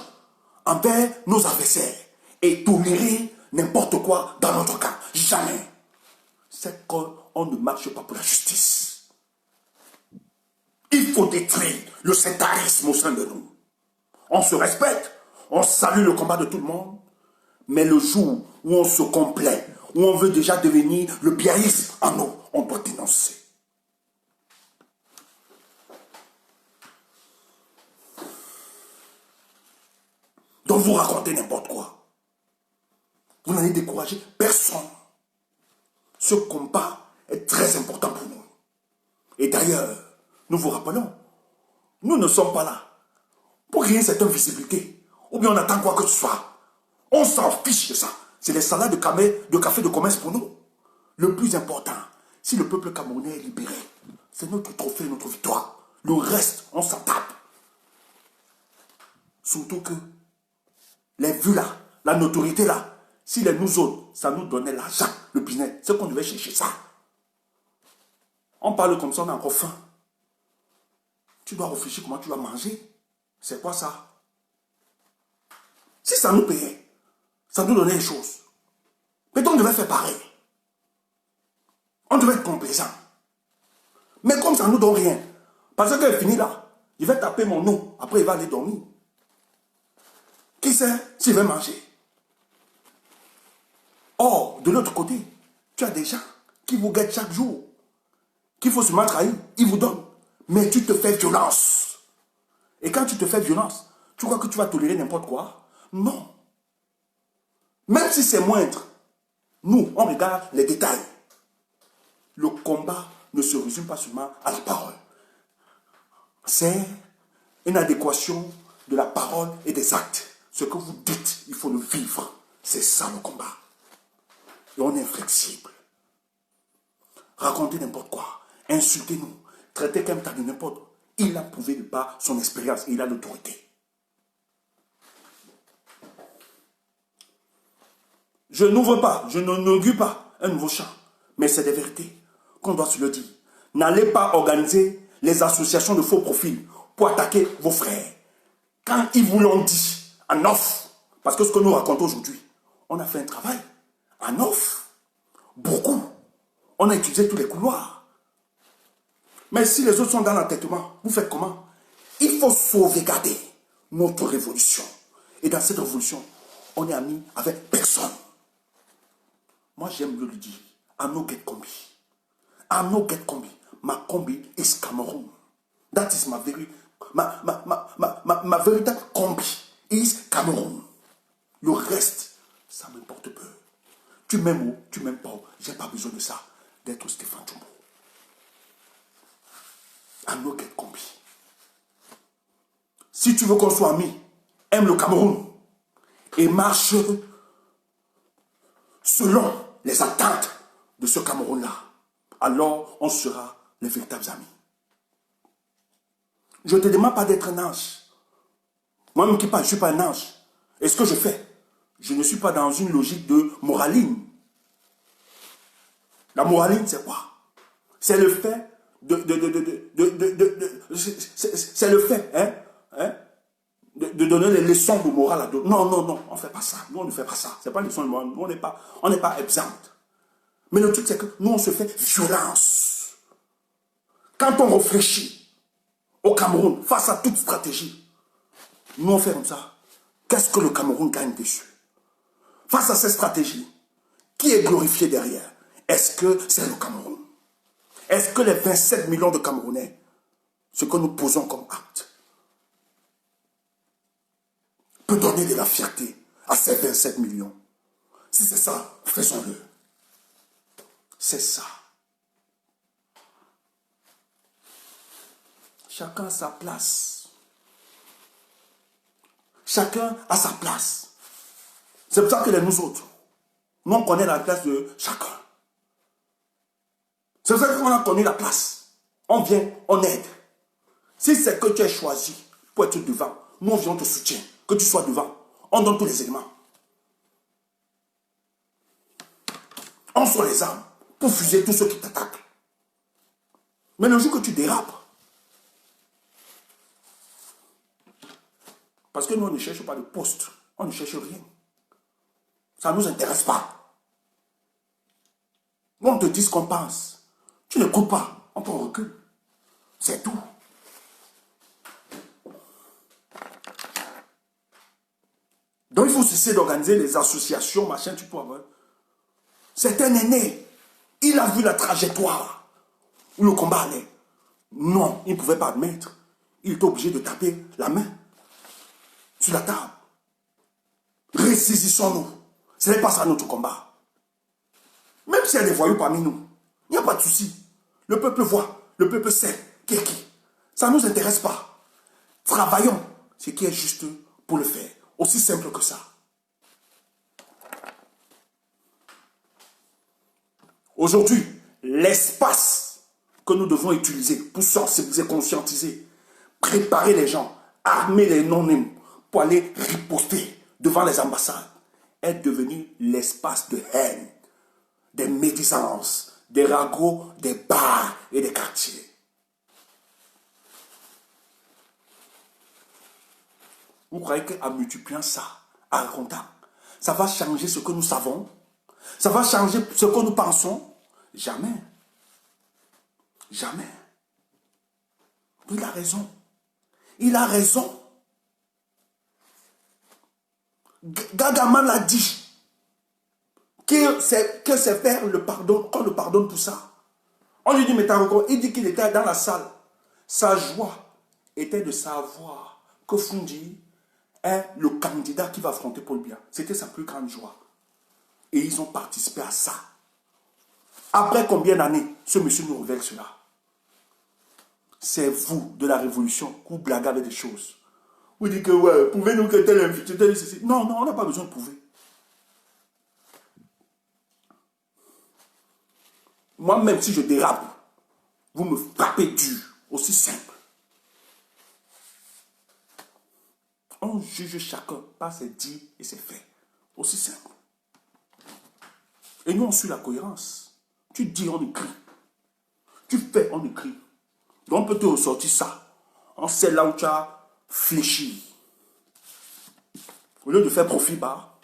envers nos adversaires et tolérer n'importe quoi dans notre cas. Jamais. C'est qu'on ne marche pas pour la justice. Il faut détruire le sectarisme au sein de nous. On se respecte, on salue le combat de tout le monde, mais le jour où on se complaît, où on veut déjà devenir le biaïsme en nous, on doit dénoncer. Donc vous racontez n'importe quoi. Vous n'allez décourager personne. Ce combat est très important pour nous. Et d'ailleurs, nous vous rappelons, nous ne sommes pas là pour créer cette invisibilité. Ou bien on attend quoi que ce soit. On s'en fiche de ça. C'est les salades de café de commerce pour nous. Le plus important, si le peuple camerounais est libéré, c'est notre trophée, notre victoire. Le reste, on s'en tape. Surtout que les vues là, la notoriété là, si les nous autres, ça nous donnait l'argent, le business, c'est qu'on devait chercher ça. On parle comme ça, on a encore faim. Tu dois réfléchir comment tu vas manger. C'est quoi ça? Si ça nous payait, ça nous donnait les choses. Mais on devait faire pareil. On devait être complaisant. Mais comme ça ne nous donne rien, parce qu'elle finit là, il va taper mon nom, après il va aller dormir. Qui sait s'il va manger? Or, de l'autre côté, tu as des gens qui vous guettent chaque jour, qu'il faut se trahir, ils vous donnent. Mais tu te fais violence. Et quand tu te fais violence, tu crois que tu vas tolérer n'importe quoi? Non. Même si c'est moindre, nous, on regarde les détails. Le combat ne se résume pas seulement à la parole. C'est une adéquation de la parole et des actes. Ce que vous dites, il faut le vivre. C'est ça le combat. Et on est inflexible. Racontez n'importe quoi. Insultez-nous. Traitez quelqu'un de n'importe quoi. Il a prouvé de par son expérience et il a l'autorité. Je n'ouvre pas, je n'inaugure pas un nouveau champ. Mais c'est des vérités qu'on doit se le dire. N'allez pas organiser les associations de faux profils pour attaquer vos frères. Quand ils vous l'ont dit, en off, parce que ce que nous racontons aujourd'hui, on a fait un travail en off. Beaucoup. On a utilisé tous les couloirs. Mais si les autres sont dans l'entêtement, vous faites comment? Il faut sauvegarder notre révolution. Et dans cette révolution, on est amis avec personne. Moi, j'aime le dire. I'm no get combi. I'm no get combi. My combi is Cameroon. That is my véritable combi is Cameroon. Le reste, ça m'importe peu. Tu m'aimes ou tu m'aimes pas, j'ai pas besoin de ça, d'être Stéphane Jumbo. I'm no get combi. Si tu veux qu'on soit amis, aime le Cameroun et marche selon les attentes de ce Cameroun-là. Alors, on sera les véritables amis. Je ne te demande pas d'être un ange. Moi-même qui parle, je ne suis pas un ange. Et ce que je fais, je ne suis pas dans une logique de moraline. La moraline, c'est quoi? C'est le fait c'est le fait, de donner les leçons de morale à d'autres. Non, non, non, on ne fait pas ça. Nous, on ne fait pas ça. Ce n'est pas une leçon de morale. Nous, on n'est pas exempt. Mais le truc, c'est que nous, on se fait violence. Quand on réfléchit au Cameroun, face à toute stratégie, nous, on fait comme ça. Qu'est-ce que le Cameroun gagne dessus? Face à cette stratégie, qui est glorifié derrière? Est-ce que c'est le Cameroun? Est-ce que les 27 millions de Camerounais, ce que nous posons comme acte, peut donner de la fierté à ces 27 millions? Si c'est ça, faisons-le. C'est ça. Chacun a sa place. Chacun a sa place. C'est pour ça que nous autres, nous on connaît la place de chacun. C'est pour ça qu'on a connu la place. On vient, on aide. Si c'est que tu es choisi pour être devant, nous on vient, on te soutient. Que tu sois devant, on donne tous les éléments. On sort les armes pour fuser tous ceux qui t'attaquent. Mais le jour que tu dérapes, parce que nous, on ne cherche pas de poste. On ne cherche rien. Ça ne nous intéresse pas. Nous, on te dit ce qu'on pense. Tu n'écoutes pas. On t'en recule. C'est tout. Donc, il faut cesser d'organiser les associations, machin, tu peux avoir. C'est un aîné. Il a vu la trajectoire où le combat allait. Non, il ne pouvait pas admettre. Il était obligé de taper la main sur la table. Ressaisissons-nous. Ce n'est pas ça notre combat. Même s'il y a des voyous parmi nous, il n'y a pas de souci. Le peuple voit, le peuple sait qui est qui. Ça ne nous intéresse pas. Travaillons ce qui est juste pour le faire. Aussi simple que ça. Aujourd'hui, l'espace que nous devons utiliser pour sensibiliser, conscientiser, préparer les gens, armer les non-nés pour aller riposter devant les ambassades, est devenu l'espace de haine, des médisances, des ragots, des bars et des quartiers. Vous croyez qu'en multipliant ça, en racontant, ça va changer ce que nous savons? Ça va changer ce que nous pensons? Jamais. Jamais. Il a raison. Il a raison. Gagaman l'a dit. Que c'est faire le pardon, qu'on le pardonne pour ça. On lui dit, mais t'as encore. Il dit qu'il était dans la salle. Sa joie était de savoir que Fundi est le candidat qui va affronter Paul Biya. C'était sa plus grande joie. Et ils ont participé à ça. Après combien d'années, ce monsieur nous révèle cela? C'est vous, de la révolution, qui vous blaguez avec des choses. Vous dites que, ouais, pouvez-nous que tel invité, tel ceci. Non, non, on n'a pas besoin de prouver. Moi, même si je dérape, vous me frappez dur. Aussi simple. On juge chacun par ses dits et ses faits. Aussi simple. Et nous, on suit la cohérence. Tu dis, on écrit. Tu fais, on écrit. Donc, on peut te ressortir ça. On sait là où tu as fléchi. Au lieu de faire profit bas,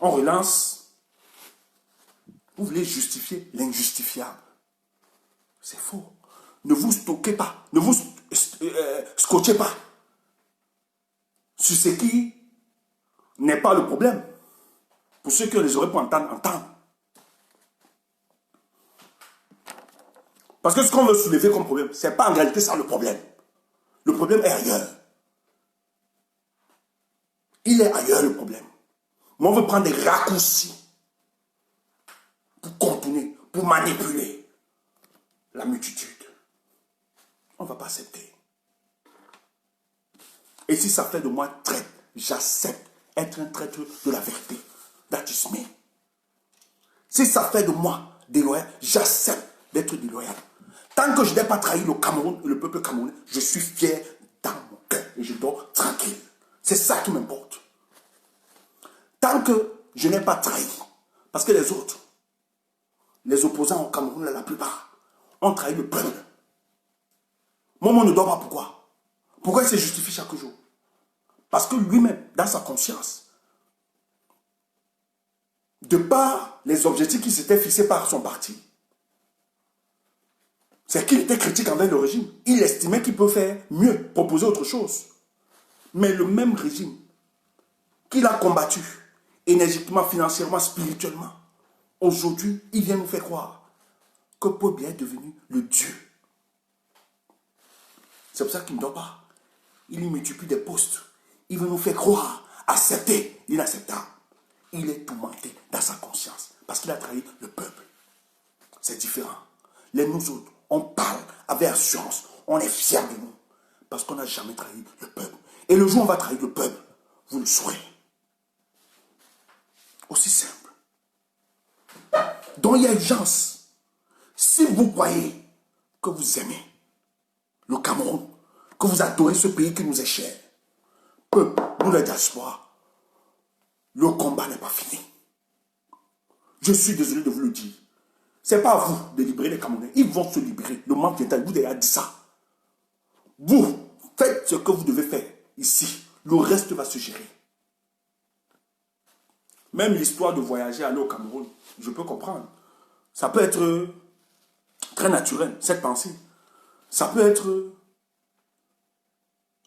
on relance. Vous voulez justifier l'injustifiable. C'est faux. Ne vous stockez pas. Ne vous scotchez pas sur ce qui n'est pas le problème. Pour ceux qui les auraient pour entendre, entendre. Parce que ce qu'on veut soulever comme problème, ce n'est pas en réalité ça le problème. Le problème est ailleurs. Il est ailleurs le problème. Mais on veut prendre des raccourcis pour contourner, pour manipuler la multitude. On ne va pas accepter. Et si ça fait de moi traître, j'accepte être un traître de la vérité. That is me. Si ça fait de moi déloyal, j'accepte d'être déloyal. Tant que je n'ai pas trahi le Cameroun et le peuple camerounais, je suis fier dans mon cœur et je dors tranquille. C'est ça qui m'importe. Tant que je n'ai pas trahi, parce que les autres, les opposants au Cameroun, la plupart, ont trahi le peuple. Moi, on ne dort pas. Pourquoi? Pourquoi il se justifie chaque jour? Parce que lui-même, dans sa conscience, de par les objectifs qui s'étaient fixés par son parti, c'est qu'il était critique envers le régime. Il estimait qu'il peut faire mieux, proposer autre chose. Mais le même régime qu'il a combattu, énergiquement, financièrement, spirituellement, aujourd'hui, il vient nous faire croire que Paul Biya est devenu le Dieu. C'est pour ça qu'il ne dort pas. Il y multiplie des postes. Il veut nous faire croire, accepter l'inacceptable. Il est tourmenté dans sa conscience parce qu'il a trahi le peuple. C'est différent. Les nous autres, on parle avec assurance. On est fiers de nous. Parce qu'on n'a jamais trahi le peuple. Et le jour où on va trahir le peuple, vous le saurez. Aussi simple. Donc il y a urgence. Si vous croyez que vous aimez le Cameroun, que vous adorez ce pays qui nous est cher, peuple, nous les diaspora, le combat n'est pas fini. Je suis désolé de vous le dire. Ce n'est pas à vous de libérer les Camerounais. Ils vont se libérer. Le manque d'État, vous avez dit ça. Vous, faites ce que vous devez faire ici. Le reste va se gérer. Même l'histoire de voyager, aller au Cameroun, je peux comprendre. Ça peut être très naturel, cette pensée. Ça peut être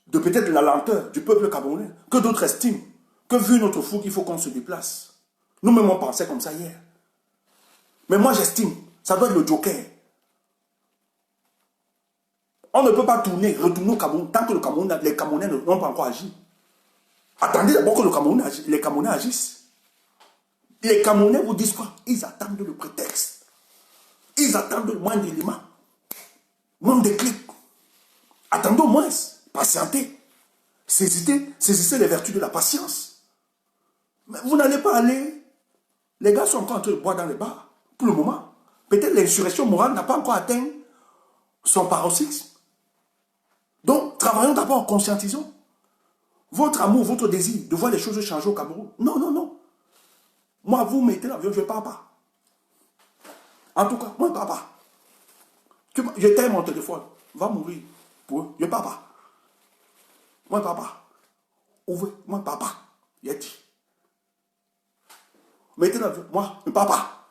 de peut-être la lenteur du peuple camerounais, que d'autres estiment, que vu notre fou, il faut qu'on se déplace. Nous-mêmes, on pensait comme ça hier. Mais moi, j'estime, ça doit être le joker. On ne peut pas retourner au Cameroun tant que les Camerounais n'ont pas encore agi. Attendez d'abord que les Camerounais agissent. Les Camerounais vous disent quoi? Ils attendent le prétexte. Ils attendent le moindre élément. Moins de clics. Attendez au moins. Patientez. Saisissez les vertus de la patience. Mais vous n'allez pas aller. Les gars sont encore en train de boire dans les bars. Pour le moment. Peut-être l'insurrection morale n'a pas encore atteint son paroxysme. Donc, travaillons d'abord, conscientisons. Votre amour, votre désir de voir les choses changer au Cameroun. Non, non, non. Moi, vous mettez l'avion, je ne pars pas. En tout cas, moi, je ne pars pas. Je t'aime mon téléphone. Va mourir. Pour eux, je ne pars pas. Moi, je ne pars pas. Ouvrez, moi, je ne pars pas. Il a dit. Mettez l'avion, moi, je ne pars pas.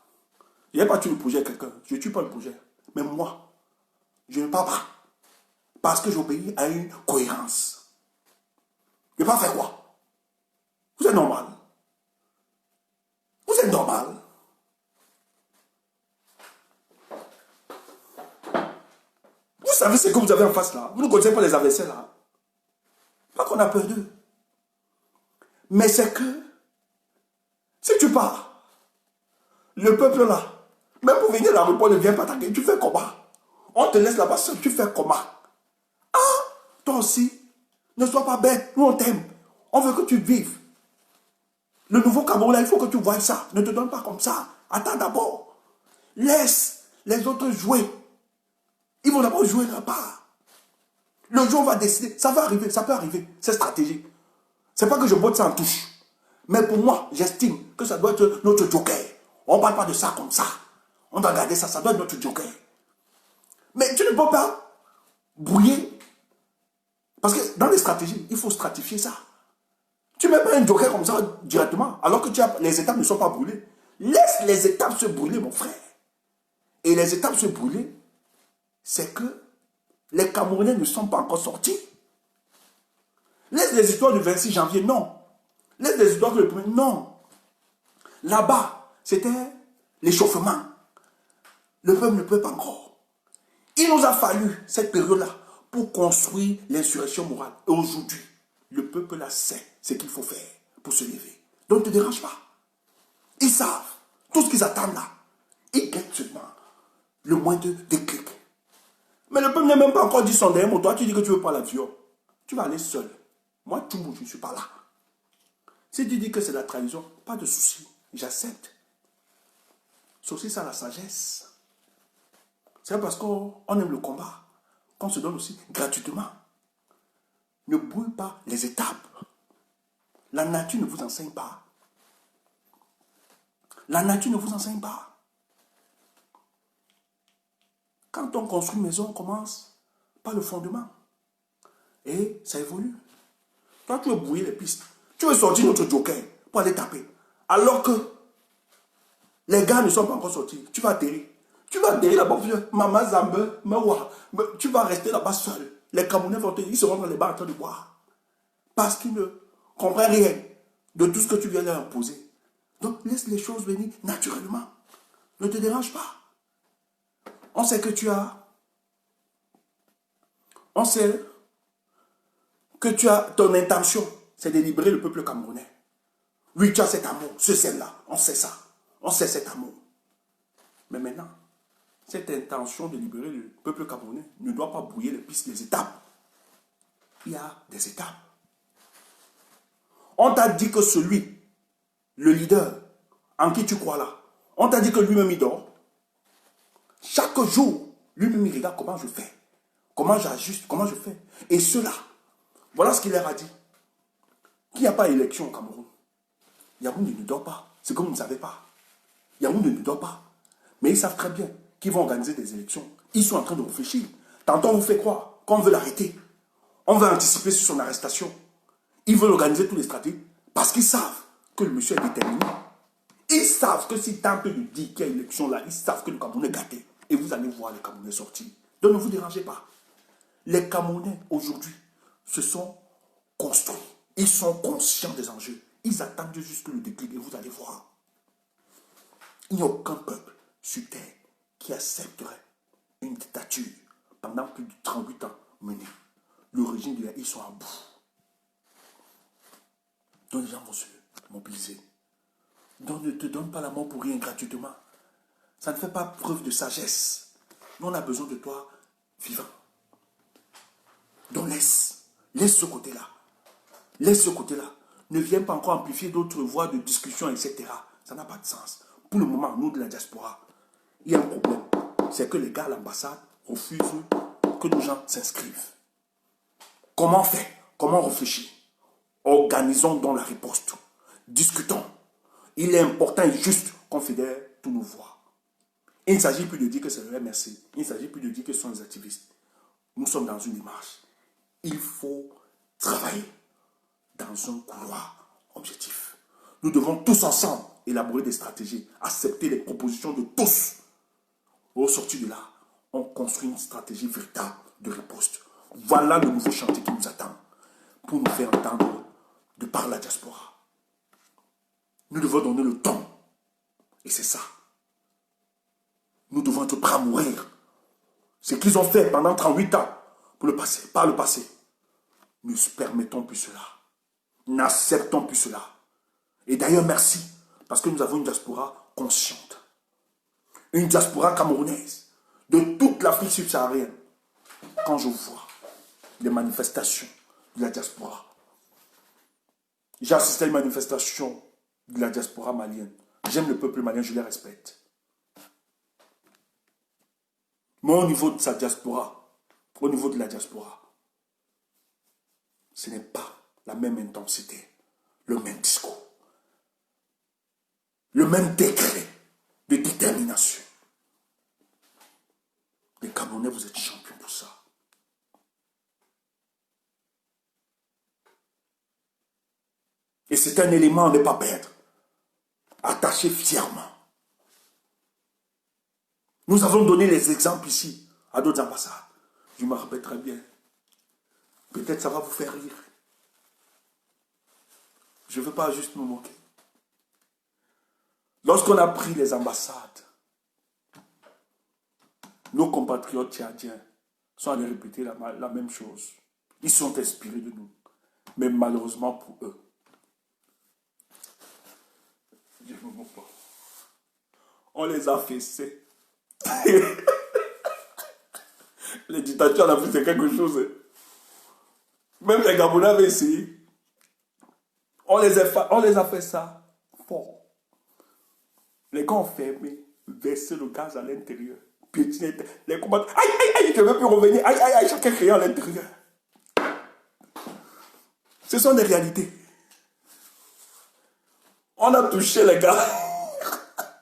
Je n'ai pas tué le projet à quelqu'un. Je ne tue pas le projet. Mais moi, je ne pars pas. Parce que j'obéis à une cohérence. Je ne vais pas faire quoi? Vous êtes normal. Vous êtes normal. Vous savez ce que vous avez en face là. Vous ne connaissez pas les adversaires là. Pas qu'on a peur d'eux. Mais c'est que, si tu pars, le peuple là, même pour venir à l'aéroport ne vient pas t'attaquer. Tu fais comment? On te laisse là-bas seul. Tu fais comment? Ah, toi aussi, ne sois pas bête. Nous on t'aime. On veut que tu vives. Le nouveau Cameroun là, il faut que tu vois ça. Ne te donne pas comme ça. Attends d'abord. Laisse les autres jouer. Ils vont d'abord jouer là-bas. Le jour on va décider. Ça va arriver, ça peut arriver. C'est stratégique. C'est pas que je botte ça en touche. Mais pour moi, j'estime que ça doit être notre joker. On ne parle pas de ça comme ça. On doit garder ça, ça doit être notre joker. Mais tu ne peux pas brouiller. Parce que dans les stratégies, il faut stratifier ça. Tu ne mets pas un joker comme ça directement, alors que les étapes ne sont pas brûlées. Laisse les étapes se brûler, mon frère. Et les étapes se brûler, c'est que les Camerounais ne sont pas encore sortis. Laisse les histoires du 26 janvier, non. Laisse les histoires que le 1er, non. Là-bas, c'était l'échauffement. Le peuple ne peut pas encore. Il nous a fallu cette période-là pour construire l'insurrection morale. Et aujourd'hui, le peuple là sait ce qu'il faut faire pour se lever. Donc ne te dérange pas. Ils savent. Tout ce qu'ils attendent là. Ils guettent seulement le moindre déclic. Mais le peuple n'a même pas encore dit son dernier mot. Toi, tu dis que tu ne veux pas l'avion. Tu vas aller seul. Moi, tout le monde, je ne suis pas là. Si tu dis que c'est la trahison, pas de souci. J'accepte. C'est aussi ça la sagesse. C'est parce qu'on aime le combat qu'on se donne aussi gratuitement. Ne brûle pas les étapes. La nature ne vous enseigne pas. La nature ne vous enseigne pas. Quand on construit une maison, on commence par le fondement. Et ça évolue. Toi, tu veux brouiller les pistes. Tu veux sortir notre joker pour aller taper. Alors que les gars ne sont pas encore sortis. Tu vas atterrir. Tu vas atterrir là-bas. Maman Zambe, tu vas rester là-bas seul. Les Camerounais vont ils seront dans les bars en train de boire. Parce qu'ils ne comprennent rien de tout ce que tu viens leur imposer. Donc, laisse les choses venir naturellement. Ne te dérange pas. On sait que tu as... On sait que tu as ton intention, c'est de libérer le peuple camerounais. Oui, tu as cet amour, ce sel-là. On sait ça. On sait cet amour. Mais maintenant, cette intention de libérer le peuple camerounais ne doit pas brouiller les pistes des étapes. Il y a des étapes. On t'a dit que celui, le leader, en qui tu crois là, on t'a dit que lui-même il dort. Chaque jour, lui-même il regarde comment je fais, comment j'ajuste, comment je fais. Et cela, voilà ce qu'il leur a dit. Qu'il n'y a pas d'élection au Cameroun. Yaoundé ne dort pas. C'est comme vous ne savez pas. Yaoundé ne dort pas. Mais ils savent très bien qu'ils vont organiser des élections. Ils sont en train de réfléchir. Tantôt on vous fait croire qu'on veut l'arrêter. On veut anticiper sur son arrestation. Ils veulent organiser tous les stratégies parce qu'ils savent que le monsieur est déterminé. Ils savent que si tant que de dire qu'il y a élection là, ils savent que le Cameroun est gâté. Et vous allez voir les Camerounais sortir. Donc ne vous dérangez pas. Les Camerounais aujourd'hui se sont construits. Ils sont conscients des enjeux. Ils attendent juste le déclic et vous allez voir. Il n'y a aucun peuple sur terre qui accepterait une dictature pendant plus de 38 ans menée. Le régime de la ils sont à bout. Donc les gens vont se mobiliser. Donc ne te donne pas la mort pour rien gratuitement. Ça ne fait pas preuve de sagesse. Nous on a besoin de toi vivant. Donc laisse ce côté-là. Laisse ce côté-là. Ne viens pas encore amplifier d'autres voies de discussion, etc. Ça n'a pas de sens. Pour le moment, nous de la diaspora, il y a un problème. C'est que les gars à l'ambassade refusent que nos gens s'inscrivent. Comment faire? Comment réfléchir? Organisons donc la riposte. Discutons. Il est important et juste qu'on fédère tous nos voix. Il ne s'agit plus de dire que c'est le MRC. Il ne s'agit plus de dire que ce sont les activistes. Nous sommes dans une démarche. Il faut travailler dans un couloir objectif. Nous devons tous ensemble élaborer des stratégies, accepter les propositions de tous. Au sortir de là, on construit une stratégie véritable de riposte. Voilà le nouveau chantier qui nous attend pour nous faire entendre de par la diaspora. Nous devons donner le ton. Et c'est ça. Nous devons être prêts à mourir. Ce qu'ils ont fait pendant 38 ans pour le passé, par le passé. Ne permettons plus cela. N'acceptons plus cela. Et d'ailleurs, merci, parce que nous avons une diaspora consciente. Une diaspora camerounaise de toute l'Afrique subsaharienne. Quand je vois les manifestations de la diaspora, j'ai assisté à une manifestation de la diaspora malienne. J'aime le peuple malien, je les respecte. Mais au niveau de sa diaspora, au niveau de la diaspora, ce n'est pas la même intensité, le même discours, le même décret de détermination. Les Camerounais, vous êtes champions pour ça. Et c'est un élément à ne pas perdre. Attaché fièrement. Nous avons donné les exemples ici à d'autres ambassades. Je me rappelle très bien. Peut-être ça va vous faire rire. Je ne veux pas juste me moquer. Lorsqu'on a pris les ambassades, nos compatriotes tchadiens sont allés répéter la même chose. Ils sont inspirés de nous. Mais malheureusement pour eux, je ne me moque pas. On les a fessés. Les dictatures en Afrique, c'est quelque chose. Même les Gabonais avaient essayé. On les a fait ça fort. Les gars ont fermé, versé le gaz à l'intérieur, piétiné les combattants. Aïe, aïe, aïe, je ne veux plus revenir. Aïe, aïe, aïe, chacun criant à l'intérieur. Ce sont des réalités. On a touché les gars.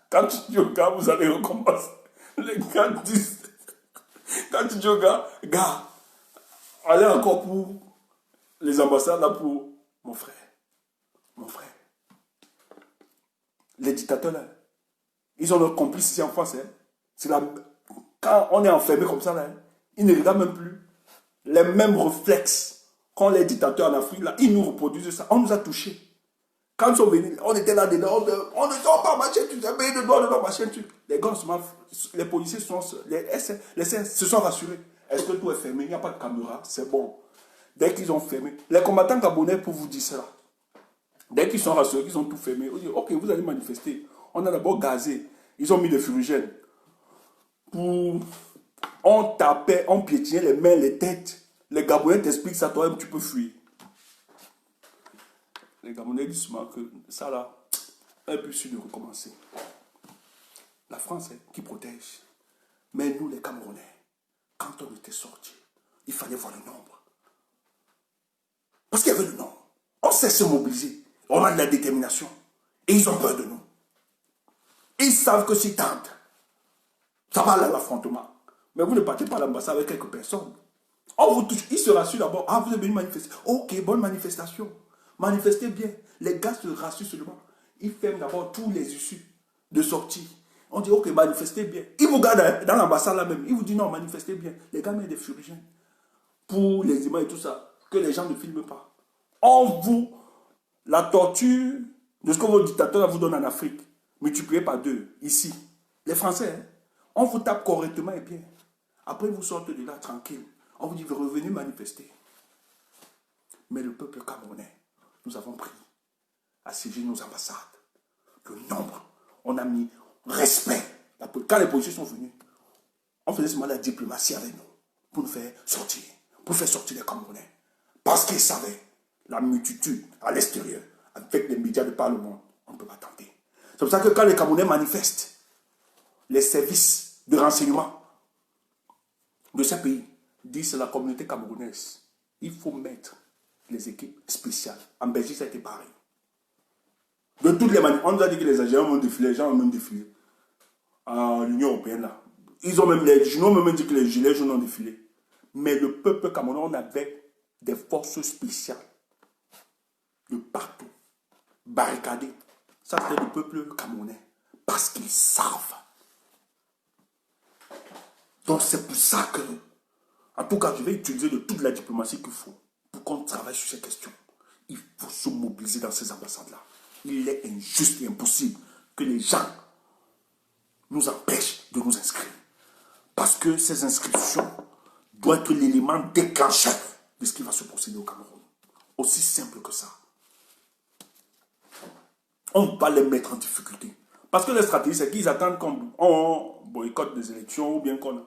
Quand tu dis aux gars, vous allez recommencer. Les gars disent. Quand tu dis aux gars, allez encore pour les ambassades, là pour mon frère. Mon frère. Les dictateurs, là, ils ont leur complice ici en France. Hein. Quand on est enfermé comme ça, là, ils ne regardent même plus. Les mêmes réflexes qu'ont les dictateurs en Afrique, là, ils nous reproduisent ça. On nous a touchés. Quand ils sont venus, on était là dedans, on ne doit pas marcher, tu sais, mais on ne doit pas marcher. Les gars, les policiers se sont rassurés. Est-ce que tout est fermé? Il n'y a pas de caméra, c'est bon. Dès qu'ils ont fermé, les combattants gabonais, pour vous dire cela, dès qu'ils sont rassurés, qu'ils ont tout fermé, on dit, ok, vous allez manifester. On a d'abord gazé. Ils ont mis des fumigènes. On tapait, on piétinait les mains, les têtes. Les Gabonais t'expliquent ça, toi-même, tu peux fuir. Les Gabonais disent souvent que ça là, un peu sûr de recommencer. La France qui protège. Mais nous, les Camerounais, quand on était sortis, il fallait voir le nombre. Parce qu'il y avait le nombre. On sait se mobiliser. On a de la détermination. Et ils ont peur de nous. Ils savent que s'ils tentent, ça va aller à l'affrontement. Mais vous ne partez pas à l'ambassade avec quelques personnes. On vous touche. Ils se rassurent d'abord. Ah, vous êtes venu manifester. Ok, bonne manifestation. Manifestez bien. Les gars se rassurent seulement. Ils ferment d'abord tous les issues de sortie. On dit, ok, manifestez bien. Ils vous gardent dans l'ambassade là même. Ils vous disent non, manifestez bien. Les gars mettent des fumigènes pour les images et tout ça. Que les gens ne filment pas. On vous, la torture de ce que vos dictateurs vous donnent en Afrique, multiplié par 2, ici. Les Français, hein, on vous tape correctement et bien. Après, vous sortez de là tranquille. On vous dit, revenez manifester. Mais le peuple camerounais, nous avons pris à siéger nos ambassades. Le nombre, on a mis respect. Quand les policiers sont venus, on faisait seulement la diplomatie avec nous pour nous faire sortir, pour faire sortir les Camerounais. Parce qu'ils savaient la multitude à l'extérieur, avec les médias de par le monde, on ne peut pas tenter. C'est pour ça que quand les Camerounais manifestent, les services de renseignement de ces pays disent à la communauté camerounaise, il faut mettre les équipes spéciales. En Belgique, ça a été pareil. De toutes les manières, on nous a dit que les Algériens vont défiler, les gens vont même défiler. En l'Union européenne, là. Ils ont même, les journaux ont même dit que les gilets jaunes ont défilé. Mais le peuple camerounais, on avait des forces spéciales de partout, barricadées. Ça, c'est le peuple camerounais. Parce qu'ils savent. Donc, c'est pour ça que, en tout cas, je vais utiliser de toute la diplomatie qu'il faut pour qu'on travaille sur ces questions. Il faut se mobiliser dans ces ambassades-là. Il est injuste et impossible que les gens nous empêchent de nous inscrire. Parce que ces inscriptions doivent être l'élément déclencheur de ce qui va se procéder au Cameroun. Aussi simple que ça. On va les mettre en difficulté. Parce que la stratégie, c'est qu'ils attendent qu'on boycotte des élections ou bien qu'on...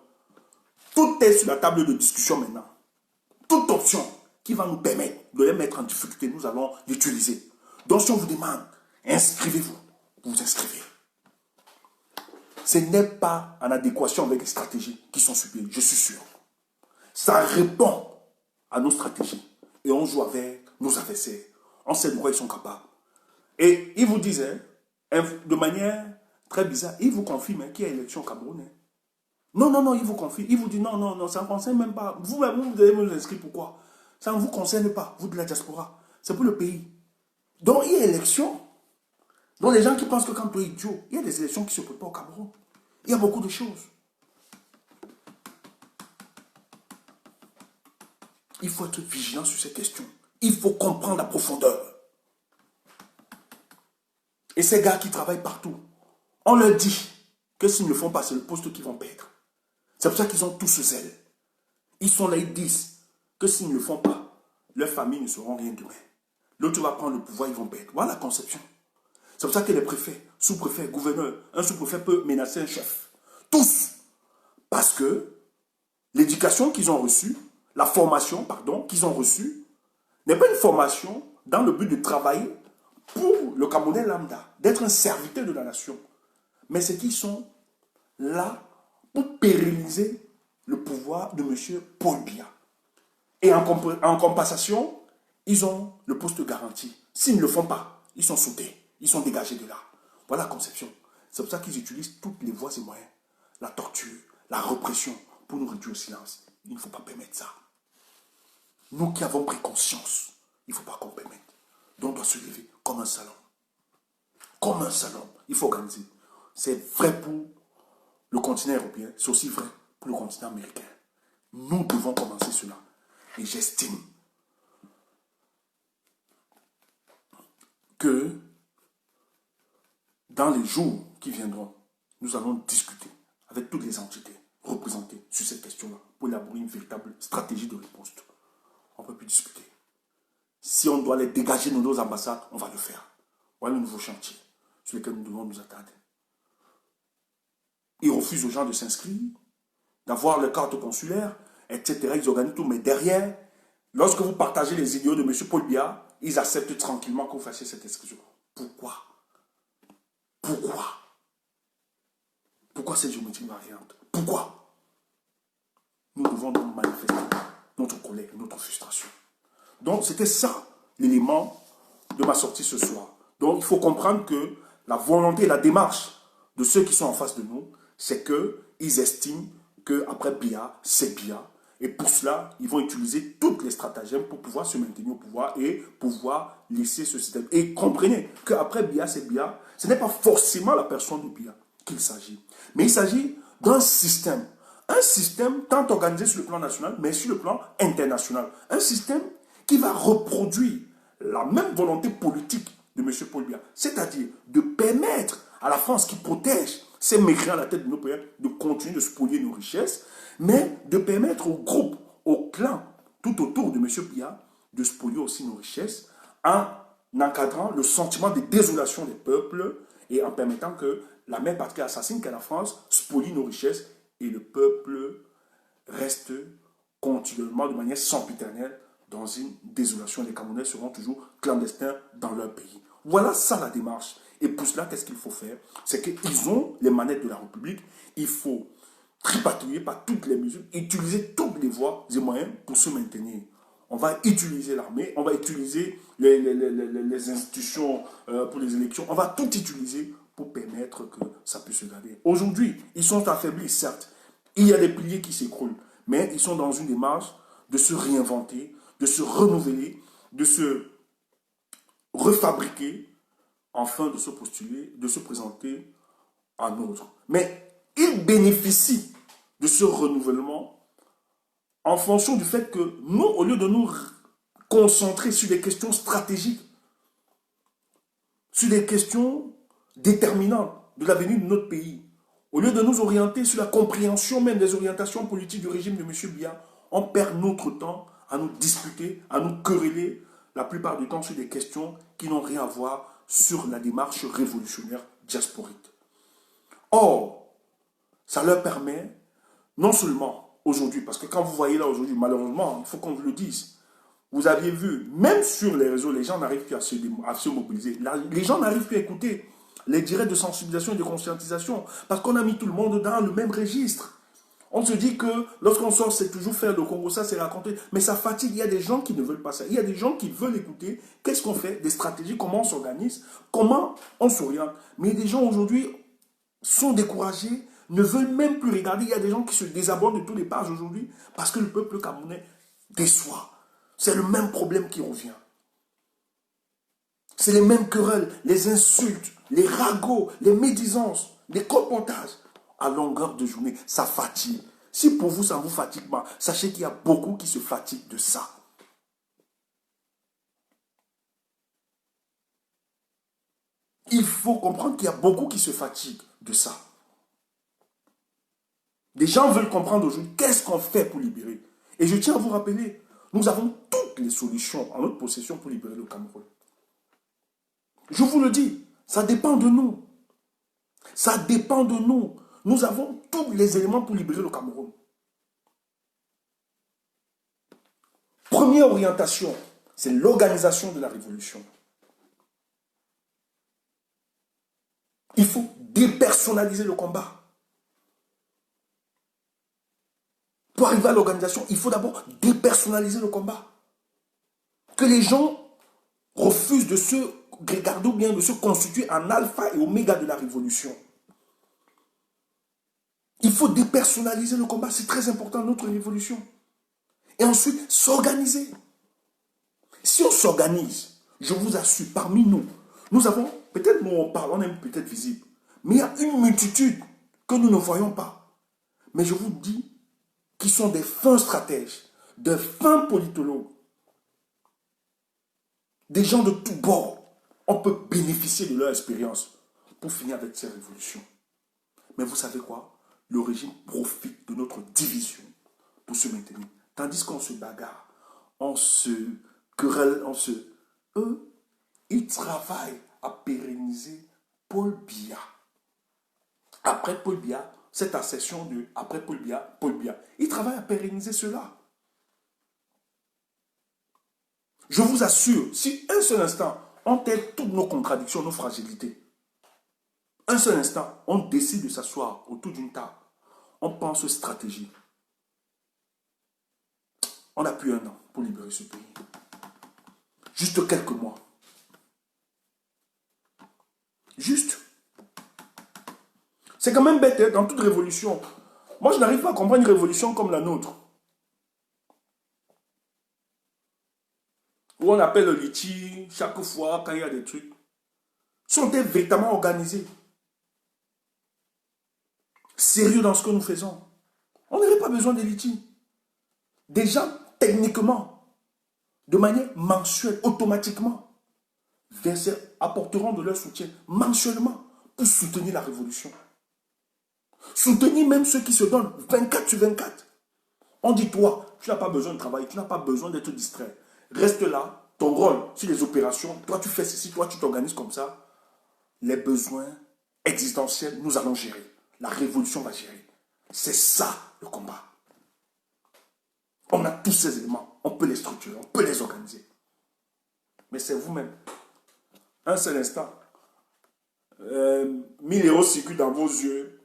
Tout est sur la table de discussion maintenant. Toute option qui va nous permettre de les mettre en difficulté, nous allons l'utiliser. Donc si on vous demande, inscrivez-vous, vous vous inscrivez. Ce n'est pas en adéquation avec les stratégies qui sont suivies, je suis sûr. Ça répond à nos stratégies. Et on joue avec nos adversaires. On sait de quoi ils sont capables. Et ils vous disaient, de manière très bizarre, ils vous confirment qu'il y a élection au Cameroun. Non, non, non, ils vous confirment. Ils vous disent non, non, non, ça ne concerne même pas. Vous devez vous inscrire, pourquoi? Ça ne vous concerne pas, vous de la diaspora. C'est pour le pays. Donc il y a élection. Donc les gens qui pensent que quand tu es idiot, il y a des élections qui se préparent au Cameroun. Il y a beaucoup de choses. Il faut être vigilant sur ces questions. Il faut comprendre la profondeur. Et ces gars qui travaillent partout, on leur dit que s'ils ne le font pas, c'est le poste qu'ils vont perdre. C'est pour ça qu'ils ont tout ce zèle. Ils sont là, ils disent que s'ils ne le font pas, leurs familles ne seront rien demain. L'autre va prendre le pouvoir, ils vont perdre. Voilà la conception. C'est pour ça que les préfets, sous-préfets, gouverneurs, un sous-préfet peut menacer un chef. Tous. Parce que l'éducation qu'ils ont reçue, la formation, pardon, qu'ils ont reçue, n'est pas une formation dans le but de travailler pour le Camerounais lambda, d'être un serviteur de la nation. Mais c'est qu'ils sont là pour pérenniser le pouvoir de M. Paul Biya. Et en compensation, ils ont le poste garanti. S'ils ne le font pas, ils sont sautés. Ils sont dégagés de là. Voilà la conception. C'est pour ça qu'ils utilisent toutes les voies et moyens. La torture, la répression, pour nous réduire au silence. Il ne faut pas permettre ça. Nous qui avons pris conscience, il ne faut pas qu'on permette. Donc on doit se lever comme un salon. Comme un salon. Il faut organiser. C'est vrai pour le continent européen, c'est aussi vrai pour le continent américain. Nous devons commencer cela. Et j'estime que dans les jours qui viendront, nous allons discuter avec toutes les entités représentées sur cette question-là pour élaborer une véritable stratégie de riposte. On ne peut plus discuter. Si on doit les dégager de nos ambassades, on va le faire. Voilà le nouveau chantier sur lequel nous devons nous attarder. Ils refusent aux gens de s'inscrire, d'avoir leur carte consulaire, etc. Ils organisent tout. Mais derrière, lorsque vous partagez les idéaux de M. Paul Biya, ils acceptent tranquillement que vous fassiez cette inscription. Pourquoi? Pourquoi? Pourquoi cette géométrie variante? Pourquoi? Nous devons donc manifester notre colère, notre frustration. Donc, c'était ça l'élément de ma sortie ce soir. Donc, il faut comprendre que la volonté et la démarche de ceux qui sont en face de nous, c'est qu'ils estiment qu'après Biya, c'est Biya. Et pour cela, ils vont utiliser toutes les stratagèmes pour pouvoir se maintenir au pouvoir et pouvoir laisser ce système. Et comprenez qu'après Biya, c'est Biya. Ce n'est pas forcément la personne de Biya qu'il s'agit. Mais il s'agit d'un système. Un système tant organisé sur le plan national, mais sur le plan international. Un système qui va reproduire la même volonté politique de M. Paul Biya. C'est-à-dire de permettre à la France qui protège ces mécréants à la tête de nos pays de continuer de spolier nos richesses, mais de permettre aux groupes, aux clans tout autour de M. Biya de spolier aussi nos richesses en encadrant le sentiment de désolation des peuples et en permettant que la même partie assassine qu'est la France spolie nos richesses et le peuple reste continuellement de manière sempiternelle dans une désolation. Les Camerounais seront toujours clandestins dans leur pays. Voilà ça la démarche. Et pour cela, qu'est-ce qu'il faut faire? C'est qu'ils ont les manettes de la République. Il faut tripatouiller par toutes les mesures, utiliser toutes les voies et moyens pour se maintenir. On va utiliser l'armée, on va utiliser les institutions pour les élections, on va tout utiliser pour permettre que ça puisse se garder. Aujourd'hui, ils sont affaiblis, certes. Il y a des piliers qui s'écroulent, mais ils sont dans une démarche de se réinventer, de se renouveler, de se refabriquer, afin de se postuler, de se présenter à autre. Mais ils bénéficient de ce renouvellement en fonction du fait que nous, au lieu de nous concentrer sur des questions stratégiques, sur des questions déterminantes de l'avenir de notre pays, au lieu de nous orienter sur la compréhension même des orientations politiques du régime de M. Biya, on perd notre temps à nous disputer, à nous quereller, la plupart du temps sur des questions qui n'ont rien à voir sur la démarche révolutionnaire diasporique. Or, ça leur permet, non seulement aujourd'hui, parce que quand vous voyez là aujourd'hui, malheureusement, il faut qu'on vous le dise, vous aviez vu, même sur les réseaux, les gens n'arrivent plus à se mobiliser. Les gens n'arrivent plus à écouter les directs de sensibilisation et de conscientisation, parce qu'on a mis tout le monde dans le même registre. On se dit que lorsqu'on sort, c'est toujours faire le Congo, ça c'est raconter. Mais ça fatigue, il y a des gens qui ne veulent pas ça. Il y a des gens qui veulent écouter. Qu'est-ce qu'on fait? Des stratégies, comment on s'organise, comment on s'oriente. Mais des gens aujourd'hui sont découragés, ne veulent même plus regarder. Il y a des gens qui se désabonnent de tous les pages aujourd'hui parce que le peuple camerounais déçoit. C'est le même problème qui revient. C'est les mêmes querelles, les insultes, les ragots, les médisances, les colportages. À longueur de journée, ça fatigue. Si pour vous, ça ne vous fatigue pas, sachez qu'il y a beaucoup qui se fatiguent de ça. Il faut comprendre qu'il y a beaucoup qui se fatiguent de ça. Des gens veulent comprendre aujourd'hui qu'est-ce qu'on fait pour libérer. Et je tiens à vous rappeler, nous avons toutes les solutions en notre possession pour libérer le Cameroun. Je vous le dis, ça dépend de nous. Ça dépend de nous. Nous avons tous les éléments pour libérer le Cameroun. Première orientation, c'est l'organisation de la révolution. Il faut dépersonnaliser le combat. Pour arriver à l'organisation, il faut d'abord dépersonnaliser le combat. Que les gens refusent de se regarder ou bien de se constituer en alpha et oméga de la révolution. Il faut dépersonnaliser le combat, c'est très important, notre révolution. Et ensuite, s'organiser. Si on s'organise, je vous assure, parmi nous, nous avons, peut-être nous on parle, on est peut-être visible, mais il y a une multitude que nous ne voyons pas. Mais je vous dis qu'ils sont des fins stratèges, des fins politologues, des gens de tous bords. On peut bénéficier de leur expérience pour finir avec ces révolutions. Mais vous savez quoi? Le régime profite de notre division pour se maintenir. Tandis qu'on se bagarre, on se querelle, eux, ils travaillent à pérenniser Paul Biya. Après Paul Biya, cette accession de après Paul Biya. Il travaille à pérenniser cela. Je vous assure, si un seul instant, on tait toutes nos contradictions, nos fragilités, un seul instant, on décide de s'asseoir autour d'une table, on pense stratégie. On n'a plus un an pour libérer ce pays. Juste quelques mois. Juste. C'est quand même bête, hein, dans toute révolution. Moi, je n'arrive pas à comprendre une révolution comme la nôtre. Où on appelle le litchi chaque fois quand il y a des trucs. Sont-ils véritablement organisés? Sérieux dans ce que nous faisons? On n'aurait pas besoin de litchi. Déjà, techniquement, de manière mensuelle, automatiquement, apporteront de leur soutien mensuellement pour soutenir la révolution. Soutenir même ceux qui se donnent 24 sur 24. On dit, toi, tu n'as pas besoin de travailler, tu n'as pas besoin d'être distrait. Reste là, ton rôle sur les opérations, toi tu fais ceci, toi tu t'organises comme ça. Les besoins existentiels, nous allons gérer. La révolution va gérer. C'est ça le combat. On a tous ces éléments, on peut les structurer, on peut les organiser. Mais c'est vous-même. Un seul instant. 1000 euros circulent dans vos yeux.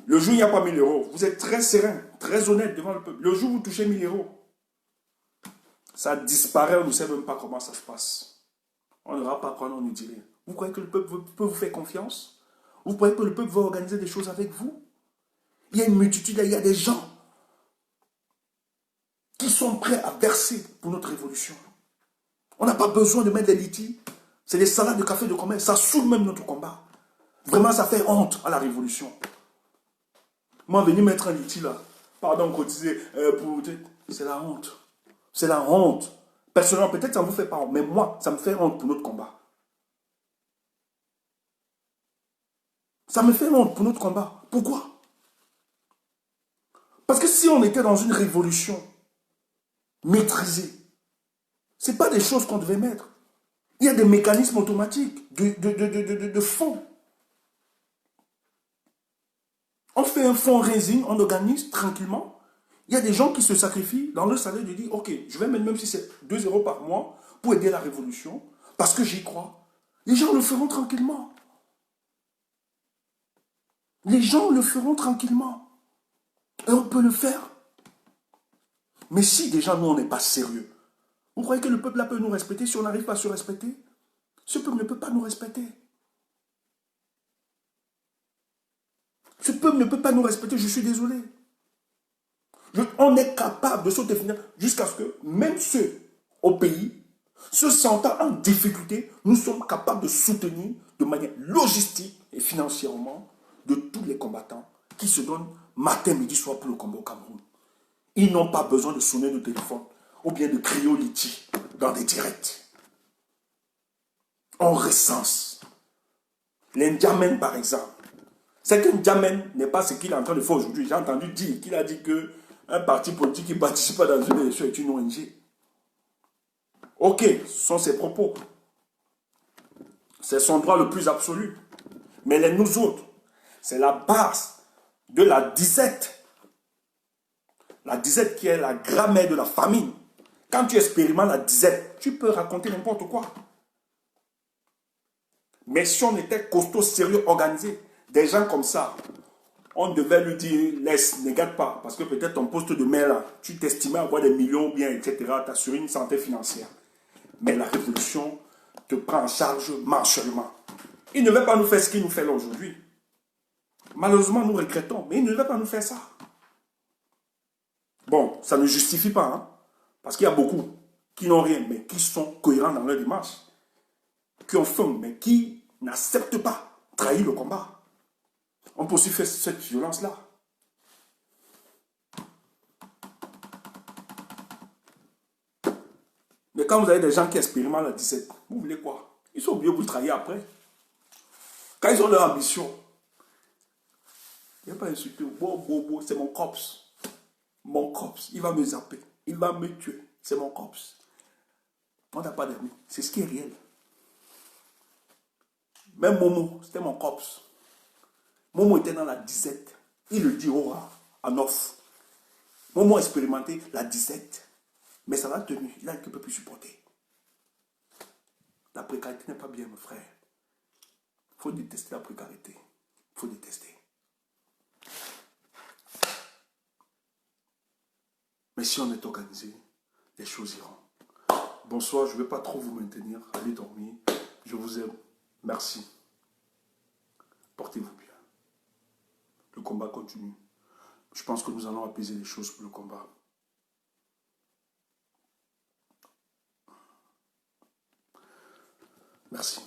Le jour où il n'y a pas 1000 euros, vous êtes très serein, très honnête devant le peuple. Le jour où vous touchez 1000 euros, ça disparaît, on ne sait même pas comment ça se passe. On n'aura pas quoi, on ne dit rien. Vous croyez que le peuple peut vous faire confiance? Vous croyez que le peuple va organiser des choses avec vous? Il y a une multitude, il y a des gens qui sont prêts à verser pour notre révolution. On n'a pas besoin de mettre des litiges. C'est des salades de café de commerce. Ça saoule même notre combat. Vraiment, ça fait honte à la révolution. Moi, venir mettre un litige là, pardon, cotiser pour... C'est la honte. C'est la honte. Personnellement, peut-être ça ne vous fait pas honte, mais moi, ça me fait honte pour notre combat. Ça me fait honte pour notre combat. Pourquoi? Parce que si on était dans une révolution maîtrisée, ce n'est pas des choses qu'on devait mettre. Il y a des mécanismes automatiques de fonds. On fait un fonds résine, on organise tranquillement. Il y a des gens qui se sacrifient dans leur salaire de dire, ok, je vais mettre même si c'est 2 euros par mois pour aider la révolution, parce que j'y crois. Les gens le feront tranquillement. Les gens le feront tranquillement. Et on peut le faire. Mais si déjà nous, on n'est pas sérieux, vous croyez que le peuple là peut nous respecter si on n'arrive pas à se respecter? Ce peuple ne peut pas nous respecter. Ce peuple ne peut pas nous respecter, je suis désolé. On est capable de se définir jusqu'à ce que même ceux au pays, se sentant en difficulté, nous sommes capables de soutenir de manière logistique et financièrement de tous les combattants qui se donnent matin, midi, soir pour le combat au Cameroun. Ils n'ont pas besoin de sonner le téléphone ou bien de crier au liti dans des directs. On recense. Les Ndjamen, par exemple. C'est que Ndjamen n'est pas ce qu'il est en train de faire aujourd'hui. J'ai entendu dire qu'il a dit qu'un parti politique qui ne participe pas dans une élection est une ONG. Ok, ce sont ses propos. C'est son droit le plus absolu. Mais les nous autres, c'est la base de la disette. La disette qui est la grammaire de la famille. Quand tu expérimentes la disette, tu peux raconter n'importe quoi. Mais si on était costaud, sérieux, organisé, des gens comme ça, on devait lui dire, laisse, ne garde pas. Parce que peut-être ton poste de maire, là, tu t'estimais avoir des millions bien, etc. T'assurer une santé financière. Mais la révolution te prend en charge mensuellement. Il ne va pas nous faire ce qu'il nous fait là aujourd'hui. Malheureusement, nous regrettons, mais il ne va pas nous faire ça. Bon, ça ne justifie pas, hein, parce qu'il y a beaucoup qui n'ont rien, mais qui sont cohérents dans leur démarche, qui ont faim, mais qui n'acceptent pas trahir le combat. On peut aussi faire cette violence-là. Mais quand vous avez des gens qui expérimentent la 17, vous voulez quoi? Ils sont obligés de vous trahir après. Quand ils ont leur ambition, il n'y a pas insulté. Bon, c'est mon cops. Mon cops, il va me zapper. Il va me tuer. C'est mon cops. On n'a pas d'amis. C'est ce qui est réel. Même Momo, c'était mon cops. Momo était dans la disette. Il le dit au rat, en off. Moi, expérimenté la 17. Mais ça l'a tenu. Il a dit qu'il ne peut plus supporter. La précarité n'est pas bien, mon frère. Il faut détester la précarité. Il faut détester. Mais si on est organisé, les choses iront. Bonsoir, je ne vais pas trop vous maintenir. Allez dormir. Je vous aime. Merci. Portez-vous bien. Le combat continue. Je pense que nous allons apaiser les choses pour le combat. Merci.